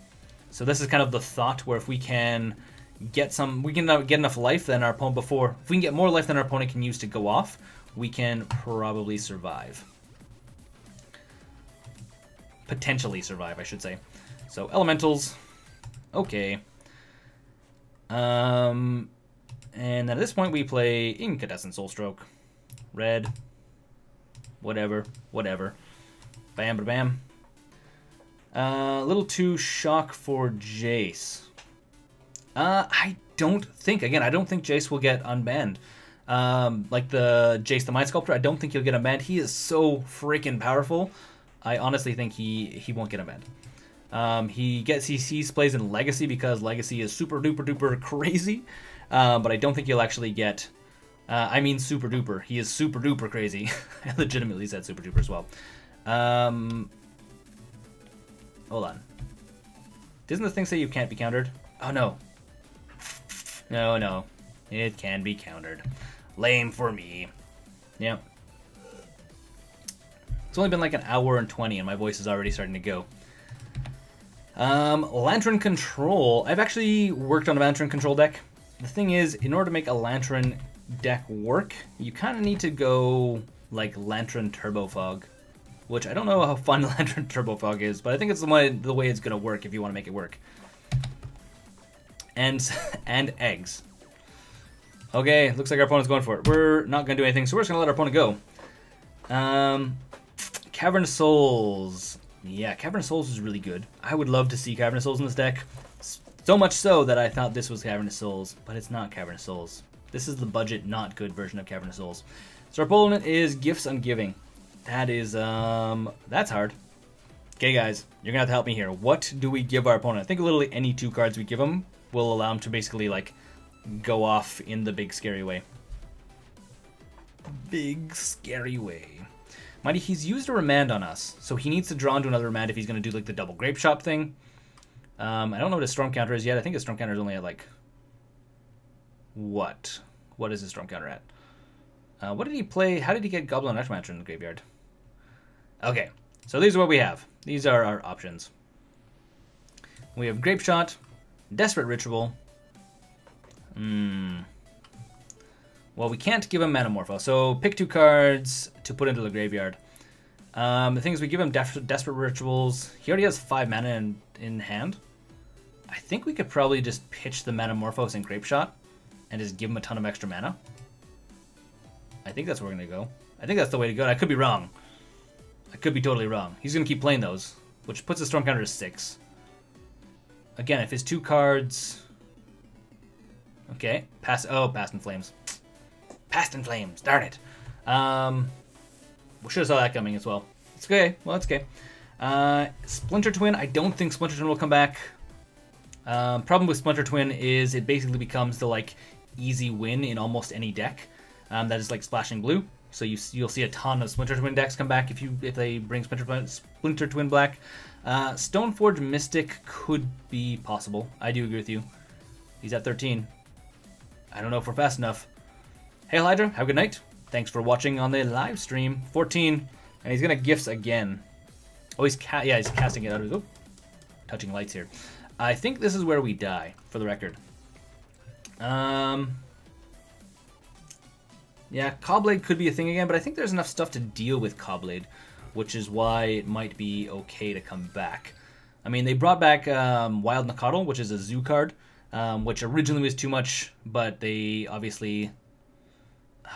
So this is kind of the thought, where if we can get enough life than our opponent if we can get more life than our opponent can use to go off, we can probably survive. Potentially survive, I should say. So elementals, okay. And then at this point we play Incandescent Soulstroke, red, whatever. Bam, ba bam. A little too shock for Jace. I don't think Jace will get unbanned. Like the Jace the Mind Sculptor, I don't think he'll get unbanned. He is so freaking powerful. I honestly think he won't get unbanned. He plays in Legacy because Legacy is super duper duper crazy. But I don't think he'll actually get. I mean super duper. He is super duper crazy. I legitimately said super duper as well. Hold on. Doesn't the thing say you can't be countered? Oh no. No. It can be countered. Lame for me. Yep. It's only been like an hour and 20 and my voice is already starting to go. Lantern Control. I've actually worked on a Lantern Control deck. The thing is, in order to make a Lantern deck work, you kind of need to go like Lantern Turbo Fog, which I don't know how fun Lantern Turbo Fog is, but I think it's the way it's going to work if you want to make it work. And eggs. Okay, looks like our opponent's going for it. We're not going to do anything, so we're just going to let our opponent go. Cavern of Souls. Yeah, Cavern of Souls is really good. I would love to see Cavern of Souls in this deck. So much so that I thought this was Cavern of Souls, but it's not Cavern of Souls. This is the budget, not good version of Cavern of Souls. So our opponent is Gifts Ungiving. That is, that's hard. Okay, guys, you're going to have to help me here. What do we give our opponent? I think literally any 2 cards we give him will allow him to basically, like, go off in the big scary way. Big scary way. Mighty, he's used a remand on us, so he needs to draw into another remand if he's going to do like the double grape shot thing. I don't know what his storm counter is yet. I think his storm counter is only at like what? What is his storm counter at? What did he play? How did he get Goblin Necromancer in the graveyard? Okay, so these are what we have. These are our options. We have Grape Shot, Desperate Ritual. Well, we can't give him Manamorpho, so pick 2 cards to put into the graveyard. The thing is, we give him Desperate Rituals. He already has 5 mana in hand. I think we could probably just pitch the Manamorphos and Grape Shot and just give him a ton of extra mana. I think that's where we're going to go. I think that's the way to go. I could be wrong. I could be totally wrong. He's going to keep playing those, which puts the Storm counter to 6. Again, if his 2 cards... Okay, Past in Flames. Past in Flames, darn it. We should have saw that coming as well. It's okay, well, it's okay. Splinter Twin, I don't think Splinter Twin will come back. Problem with Splinter Twin is it basically becomes the, like, easy win in almost any deck that is, like, splashing blue. So you'll see a ton of Splinter Twin decks come back if they bring Splinter Twin Black. Stoneforge Mystic could be possible. I do agree with you. He's at 13. I don't know if we're fast enough. Hail Hydra, have a good night. Thanks for watching on the live stream. 14, and he's gonna gifts again. Oh, he's casting it out of his. Oh, touching lights here. I think this is where we die, for the record. Yeah, Cobblade could be a thing again, but I think there's enough stuff to deal with Cobblade, which is why it might be okay to come back. I mean, they brought back Wild Nacatl, which is a zoo card, which originally was too much, but they obviously...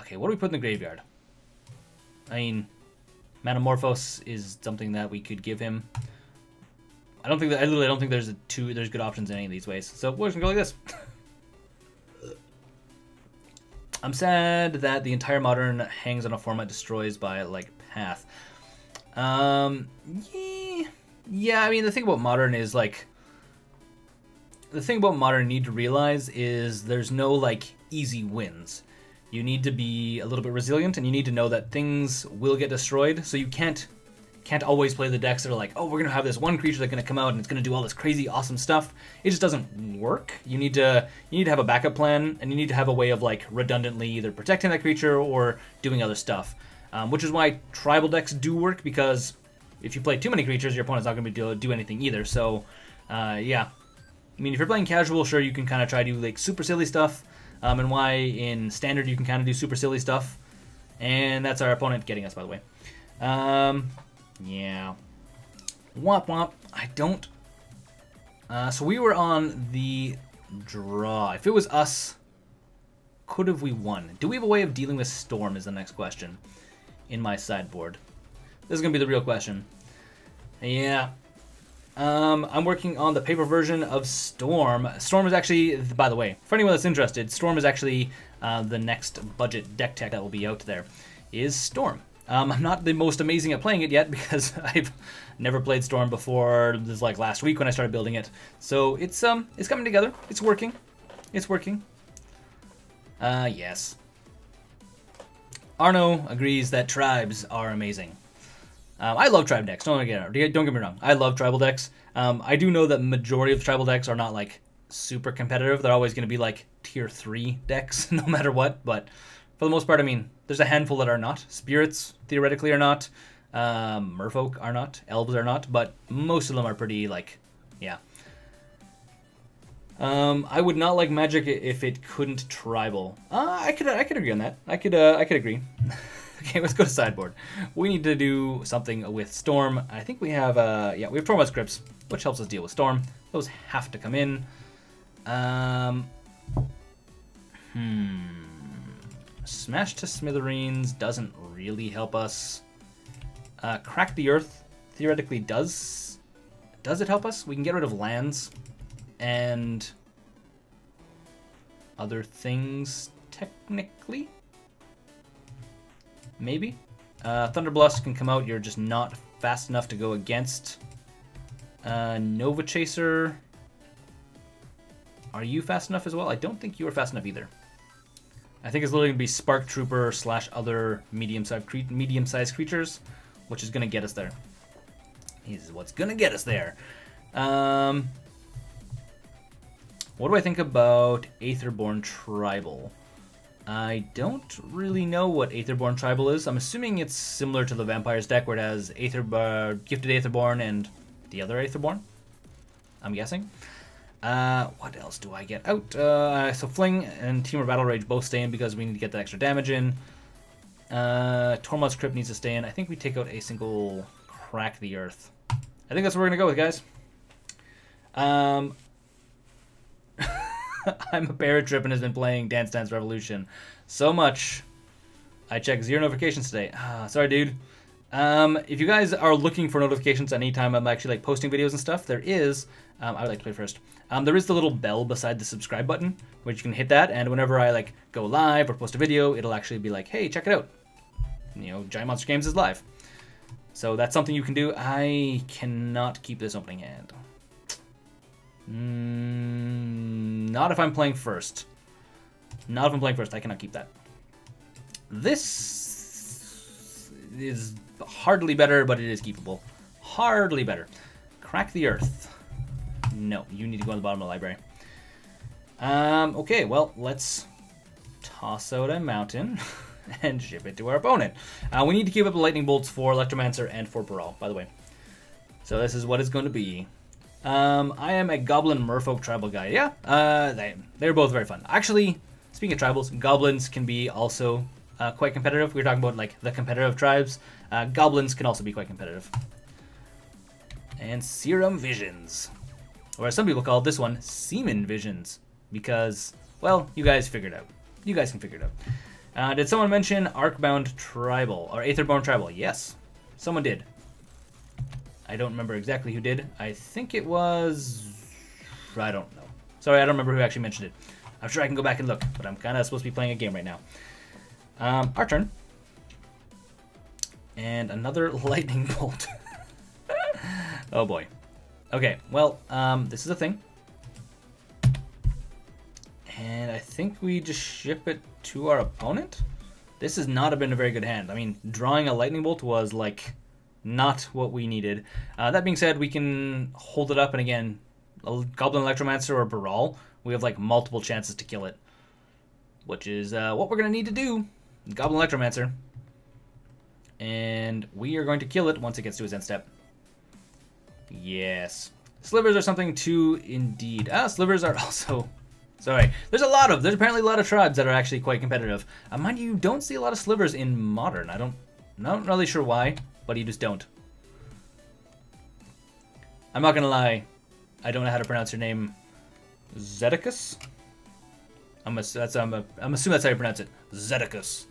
Okay, what do we put in the graveyard? I mean, Manamorphose is something that we could give him. I literally don't think there's good options in any of these ways. So we're just gonna go like this. I'm sad that the entire Modern hangs on a format destroys by like Path. Yeah, I mean the thing about Modern is like you need to realize is there's no like easy wins. You need to be a little bit resilient, and you need to know that things will get destroyed. So you can't always play the decks that are like, oh, we're gonna have this one creature that's gonna come out and it's gonna do all this crazy awesome stuff. It just doesn't work. You need to have a backup plan, and you need to have a way of like redundantly either protecting that creature or doing other stuff. Which is why tribal decks do work, because if you play too many creatures, your opponent's not gonna be able to do anything either. So yeah, I mean if you're playing casual, sure you can kind of try to do like super silly stuff. And why in Standard you can kind of do super silly stuff. And that's our opponent getting us, by the way. Yeah. Womp womp. I don't... so we were on the draw. If it was us, could have we won? Do we have a way of dealing with Storm is the next question in my sideboard. This is going to be the real question. Yeah. I'm working on the paper version of Storm. Storm is actually, by the way, for anyone that's interested, Storm is actually the next budget deck tech that will be out there, is Storm. I'm not the most amazing at playing it yet because I've never played Storm before. This is like last week when I started building it. So it's coming together. It's working. It's working. Yes. Arno agrees that tribes are amazing. I love tribe decks. Don't get me wrong. I love tribal decks. I do know that majority of tribal decks are not like super competitive. They're always going to be like tier 3 decks, no matter what. But for the most part, I mean, there's a handful that are not. Spirits theoretically are not. Merfolk are not. Elves are not. But most of them are pretty like, yeah. I would not like Magic if it couldn't tribal. I could agree on that. I could agree. Okay, let's go to sideboard. We need to do something with Storm. I think we have, yeah, we have Tormod's Crypts, which helps us deal with Storm. Those have to come in. Smash to Smithereens doesn't really help us. Crack the Earth theoretically does. Does it help us? We can get rid of lands and other things, technically. Maybe. Thunderblast can come out. You're just not fast enough to go against. Nova Chaser. Are you fast enough as well? I don't think you are fast enough either. I think it's literally going to be Spark Trooper / other medium-sized creatures, which is going to get us there. This is what's going to get us there. What do I think about Aetherborn Tribal? I don't really know what Aetherborn Tribal is. I'm assuming it's similar to the Vampires deck where it has Gifted Aetherborn and the other Aetherborn. I'm guessing. What else do I get out? So Fling and Temur Battle Rage both stay in because we need to get that extra damage in. Tormod's Crypt needs to stay in. I think we take out a single Crack the Earth. I think that's what we're going to go with, guys. I'm a Parrot Trip and has been playing Dance Dance Revolution so much. I checked 0 notifications today. Sorry, dude. If you guys are looking for notifications anytime I'm actually like posting videos and stuff, there is. I would like to play first. There is the little bell beside the subscribe button, which you can hit that, and whenever I like go live or post a video, it'll actually be like, hey, check it out. You know, GiantMonsterGames is live. So that's something you can do. I cannot keep this opening hand. Not if I'm playing first. Not if I'm playing first. I cannot keep that. This is hardly better, but it is keepable. Hardly better. Crack the earth. No, you need to go on the bottom of the library. Okay, well, let's toss out a mountain and ship it to our opponent. We need to keep up the lightning bolts for Electromancer and for Baral, by the way. So this is what it's going to be. I am a Goblin Merfolk tribal guy. Yeah, they're both very fun. Actually, speaking of tribals, goblins can be also quite competitive. We were talking about like the competitive tribes. Goblins can also be quite competitive. And Serum Visions. Or as some people call this one, Semen Visions. Because, well, you guys figured it out. You guys can figure it out. Did someone mention Arcbound Tribal, or Aetherborn Tribal? Yes, someone did. I don't remember exactly who did. I think it was... I don't know. Sorry, I don't remember who actually mentioned it. I'm sure I can go back and look, but I'm kind of supposed to be playing a game right now. Our turn. And another lightning bolt. Oh boy. Okay, well, this is a thing. And I think we just ship it to our opponent? This has not been a very good hand. I mean, drawing a lightning bolt was, like, not what we needed. That being said, we can hold it up, and again, a Goblin Electromancer or Baral, we have, like, multiple chances to kill it. Which is what we're going to need to do. Goblin Electromancer. And we are going to kill it once it gets to its end step. Yes. Slivers are something too, indeed. Slivers are also... Sorry. There's apparently a lot of tribes that are actually quite competitive. Mind you, don't see a lot of slivers in Modern. I'm not really sure why, but you just don't. I'm not gonna lie. I don't know how to pronounce her name. Zedicus? I'm assuming that's how you pronounce it. Zedicus.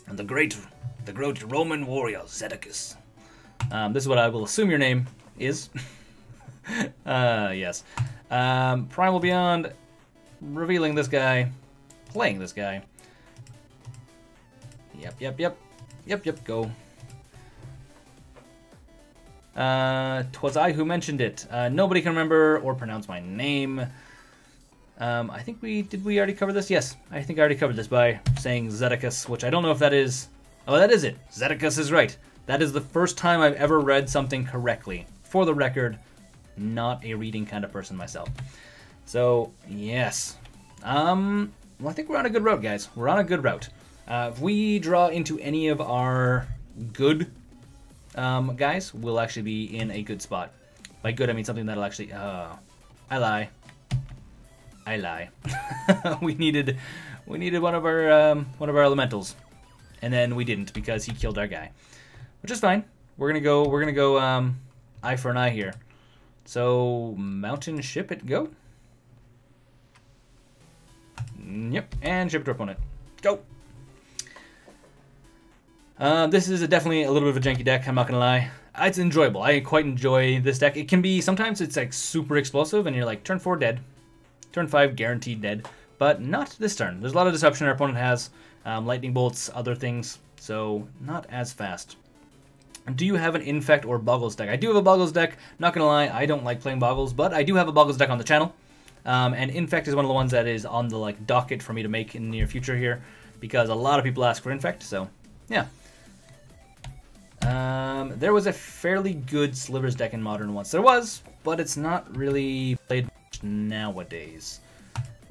And the great Roman warrior, Zedicus. This is what I will assume your name is. Yes. Primal Beyond, revealing this guy, playing this guy. Yep, go. 'Twas I who mentioned it. Nobody can remember or pronounce my name. I think did we already cover this? Yes, I think I already covered this by saying Zedicus, which I don't know if that is... Oh, that is it. Zedicus is right. That is the first time I've ever read something correctly. For the record, not a reading kind of person myself. So, yes. Well, I think we're on a good route, guys. We're on a good route. If we draw into any of our good guys, we'll actually be in a good spot. By good, I mean something that'll actually... I lie. we needed one of our elementals, and then we didn't because he killed our guy, which is fine. We're gonna go eye for an eye here. So mountain ship it, go. Yep, and ship it to our opponent. Go. This is definitely a little bit of a janky deck, I'm not gonna lie. It's enjoyable. I quite enjoy this deck. It can be, sometimes it's like super explosive and you're like, turn 4 dead. Turn 5 guaranteed dead. But not this turn. There's a lot of disruption our opponent has. Lightning bolts, other things. So not as fast. Do you have an Infect or Boggles deck? I do have a Boggles deck. Not gonna lie, I don't like playing Boggles, but I do have a Boggles deck on the channel. And Infect is one of the ones that is on the docket for me to make in the near future here, because a lot of people ask for Infect, so yeah. There was a fairly good Slivers deck in Modern once. There was, but it's not really played much nowadays.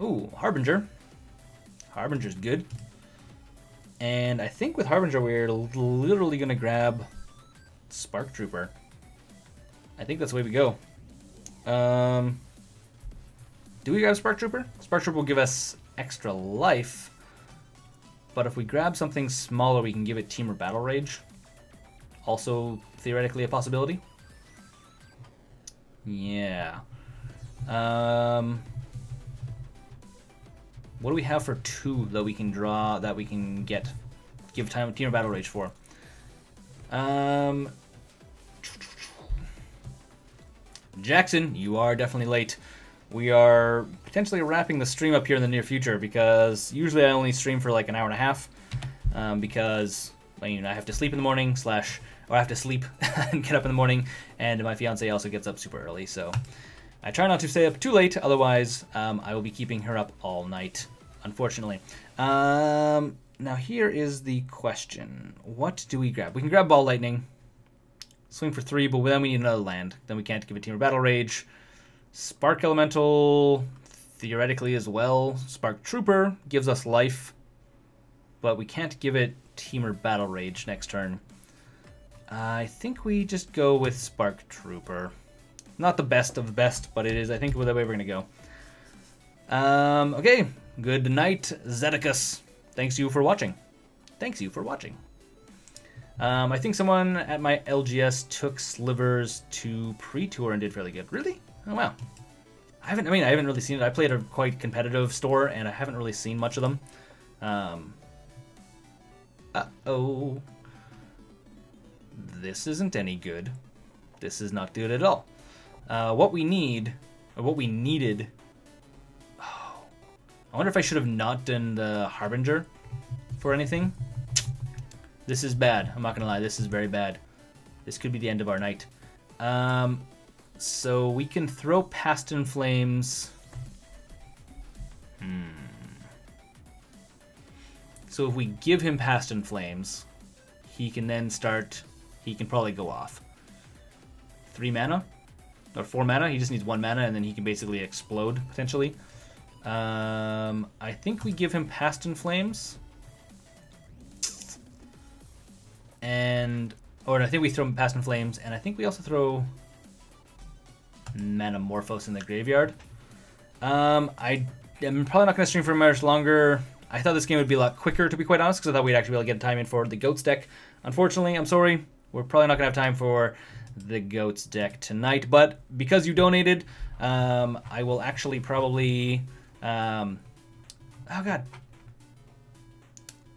Ooh, Harbinger. Harbinger's good. And I think with Harbinger we're literally gonna grab Spark Trooper. I think that's the way we go. Do we grab Spark Trooper? Spark Trooper will give us extra life, but if we grab something smaller, we can give it Team or Battle Rage. Also, theoretically, a possibility. Yeah. What do we have for 2 that we can draw, that we can give Team or Battle Rage for? Jackson, you are definitely late. We are potentially wrapping the stream up here in the near future, because usually I only stream for like an hour and a half, because I have to sleep in the morning, or I have to sleep and get up in the morning, and my fiance also gets up super early, so I try not to stay up too late, otherwise I will be keeping her up all night, unfortunately. Now here is the question. What do we grab? We can grab Ball Lightning. Swing for 3, but then we need another land. Then we can't give it Team or Battle Rage. Spark Elemental, theoretically as well. Spark Trooper gives us life, but we can't give it Team or Battle Rage next turn. I think we just go with Spark Trooper. Not the best of the best, but it is, I think, the way we're going to go. Okay, good night, Zedicus. Thanks you for watching. Thanks you for watching. I think someone at my LGS took Slivers to pre-tour and did fairly good. Really? Oh wow. I haven't really seen it. I played a quite competitive store and I haven't really seen much of them. Uh-oh. This isn't any good. This is not good at all. What we need, or what we needed. Oh, I wonder if I should have not done the Harbinger for anything. This is bad. I'm not gonna lie. This is very bad. This could be the end of our night. So we can throw Past in Flames. So if we give him Past in Flames, he can then start. He can probably go off. 3 mana? Or 4 mana? He just needs 1 mana and then he can basically explode, potentially. I think we give him Past in Flames. Or I think we throw him Past in Flames, and I think we also throw Manamorphose in the graveyard. I am probably not going to stream for much longer. I thought this game would be a lot quicker, to be quite honest, because I thought we'd actually be able to get time in for the Goats deck. Unfortunately, I'm sorry. We're probably not going to have time for the Goats deck tonight, but because you donated, I will actually probably... oh, God.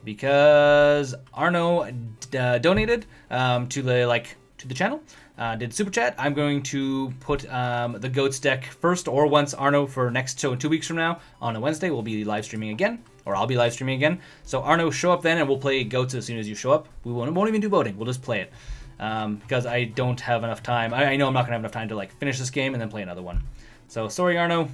Because Arno donated to the channel, did super chat. I'm going to put the Goats deck first, or once Arno for next show 2 weeks from now on a Wednesday. We'll be live streaming again, or I'll be live streaming again. So Arno, show up then, and we'll play Goats as soon as you show up. We won't even do voting. We'll just play it because I don't have enough time. I know I'm not gonna have enough time to like finish this game and then play another one. So sorry, Arno.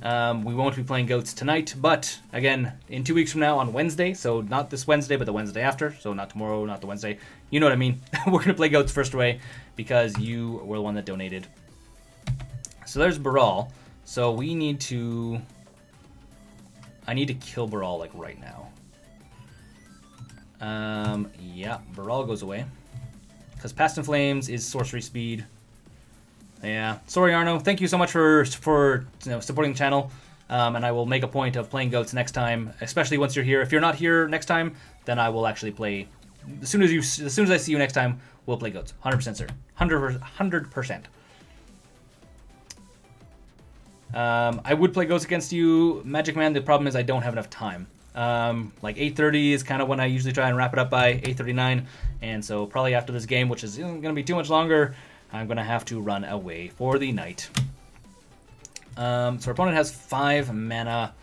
We won't be playing Goats tonight, but again, in 2 weeks from now on Wednesday, so not this Wednesday, but the Wednesday after, so not tomorrow, not the Wednesday, you know what I mean. We're going to play Goats first away because you were the one that donated. So there's Baral. So we need to... I need to kill Baral, like, right now. Yeah, Baral goes away. Because Past in Flames is sorcery speed. Yeah, sorry Arno. Thank you so much for supporting the channel, and I will make a point of playing Goats next time, especially once you're here. If you're not here next time, then I will actually play. As soon as I see you next time, we'll play Goats. 100%, sir. 100%. I would play Goats against you, Magic Man. The problem is I don't have enough time. Like 8:30 is kind of when I usually try and wrap it up by 8:39, and so probably after this game, which is going to be too much longer, I'm going to have to run away for the night. So our opponent has 5 mana.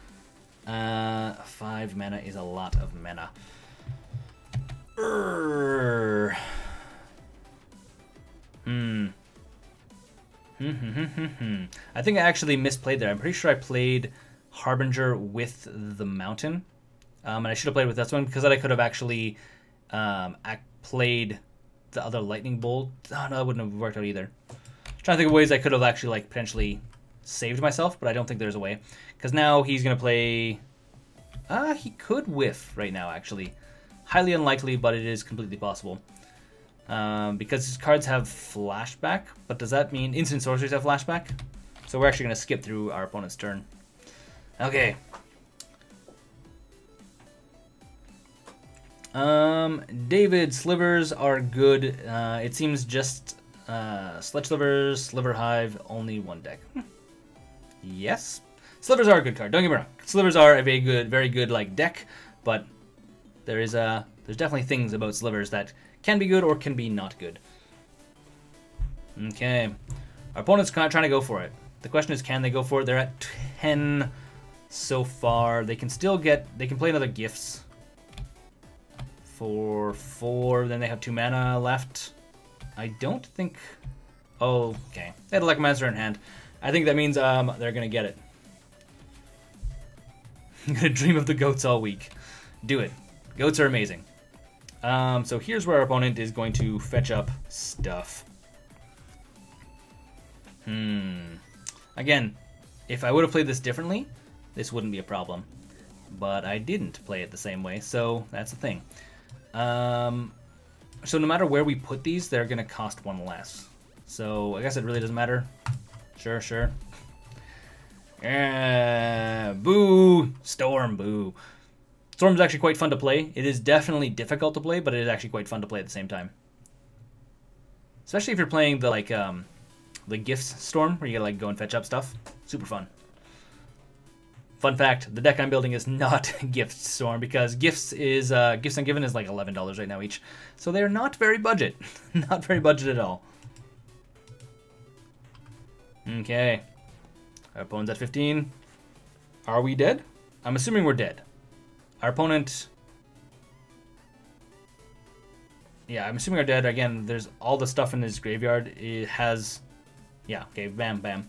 5 mana is a lot of mana. I think I actually misplayed there. I'm pretty sure I played Harbinger with the Mountain. And I should have played with this one because then I could have actually played the other Lightning Bolt. Oh, no, that wouldn't have worked out either. I'm trying to think of ways I could have actually like potentially saved myself, but I don't think there's a way. Because now he's going to play... he could whiff right now, actually. Highly unlikely, but it is completely possible. Because his cards have flashback, but does that mean instant sorceries have flashback? So we're actually going to skip through our opponent's turn. Okay. David, slivers are good. It seems just sledge slivers, sliver hive, only one deck. Yes, slivers are a good card. Don't get me wrong. Slivers are a very good like deck, but there's definitely things about slivers that can be good or can be not good. Okay, our opponent's kind of trying to go for it. The question is, can they go for it? They're at 10 so far. They can still get. They can play another gifts. For 4, then they have 2 mana left. I don't think... Oh, okay. They had Electromancer in hand. I think that means they're going to get it. I'm going to dream of the Goats all week. Do it. Goats are amazing. So here's where our opponent is going to fetch up stuff. Again, if I would have played this differently, this wouldn't be a problem. But I didn't play it the same way, so that's the thing. So no matter where we put these, they're going to cost one less. So I guess it really doesn't matter. Sure, sure. Boo! Storm, boo. Storm's actually quite fun to play. It is definitely difficult to play, but it is actually quite fun to play at the same time. Especially if you're playing the gifts storm, where you gotta go and fetch up stuff. Super fun. Fun fact, the deck I'm building is not Gift Storm, because Gifts Ungiven is like $11 right now each. So they're not very budget. Not very budget at all. Okay. Our opponent's at 15. Are we dead? I'm assuming we're dead. Our opponent... Yeah, I'm assuming we're dead. Again, there's all the stuff in his graveyard. It has... Yeah, okay, bam, bam.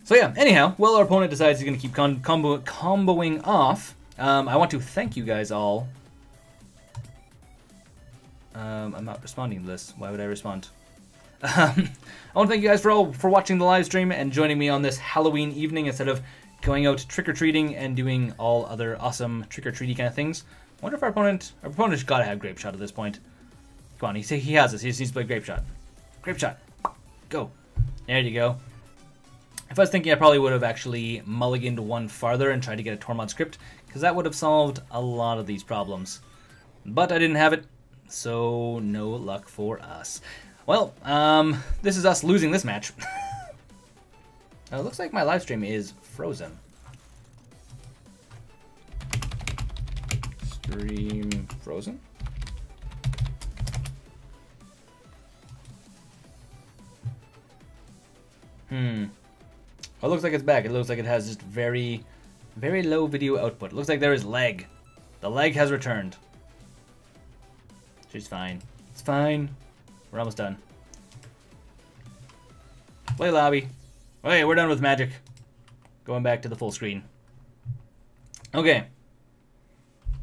So yeah, anyhow, while our opponent decides he's going to keep comboing off, I want to thank you guys all. I'm not responding to this. Why would I respond? I want to thank you guys for watching the live stream and joining me on this Halloween evening instead of going out trick-or-treating and doing all other awesome trick-or-treaty kind of things. I wonder if our opponent's got to have Grape Shot at this point. Come on, he has this. He just needs to play Grape Shot. Grape Shot. Go. There you go. If I was thinking, I probably would have actually mulliganed one farther and tried to get a Tormod script, because that would have solved a lot of these problems. But I didn't have it, so no luck for us. Well, this is us losing this match. It looks like my live stream is frozen. Stream frozen? Oh, it looks like it's back. It looks like it has just very, very low video output. It looks like there is lag. The lag has returned. She's fine. It's fine. We're almost done. Play lobby. Okay, we're done with Magic. Going back to the full screen. Okay.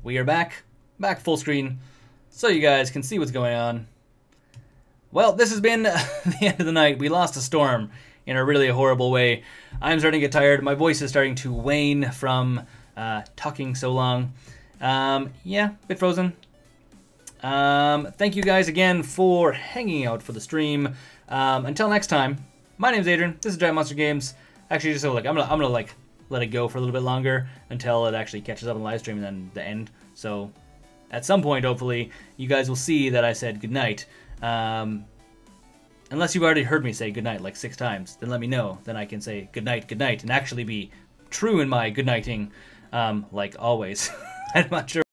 We are back. Back full screen. So you guys can see what's going on. Well, this has been the end of the night. We lost a storm in a really horrible way. I'm starting to get tired. My voice is starting to wane from talking so long. Yeah, bit frozen. Thank you guys again for hanging out for the stream. Until next time, my name's Adrian. This is GiantMonsterGames. Actually, just so I'm gonna let it go for a little bit longer until it actually catches up on the live stream and then the end. So at some point, hopefully, you guys will see that I said goodnight. Unless you've already heard me say goodnight like 6 times, then let me know. Then I can say goodnight, and actually be true in my goodnighting, like always. I'm not sure.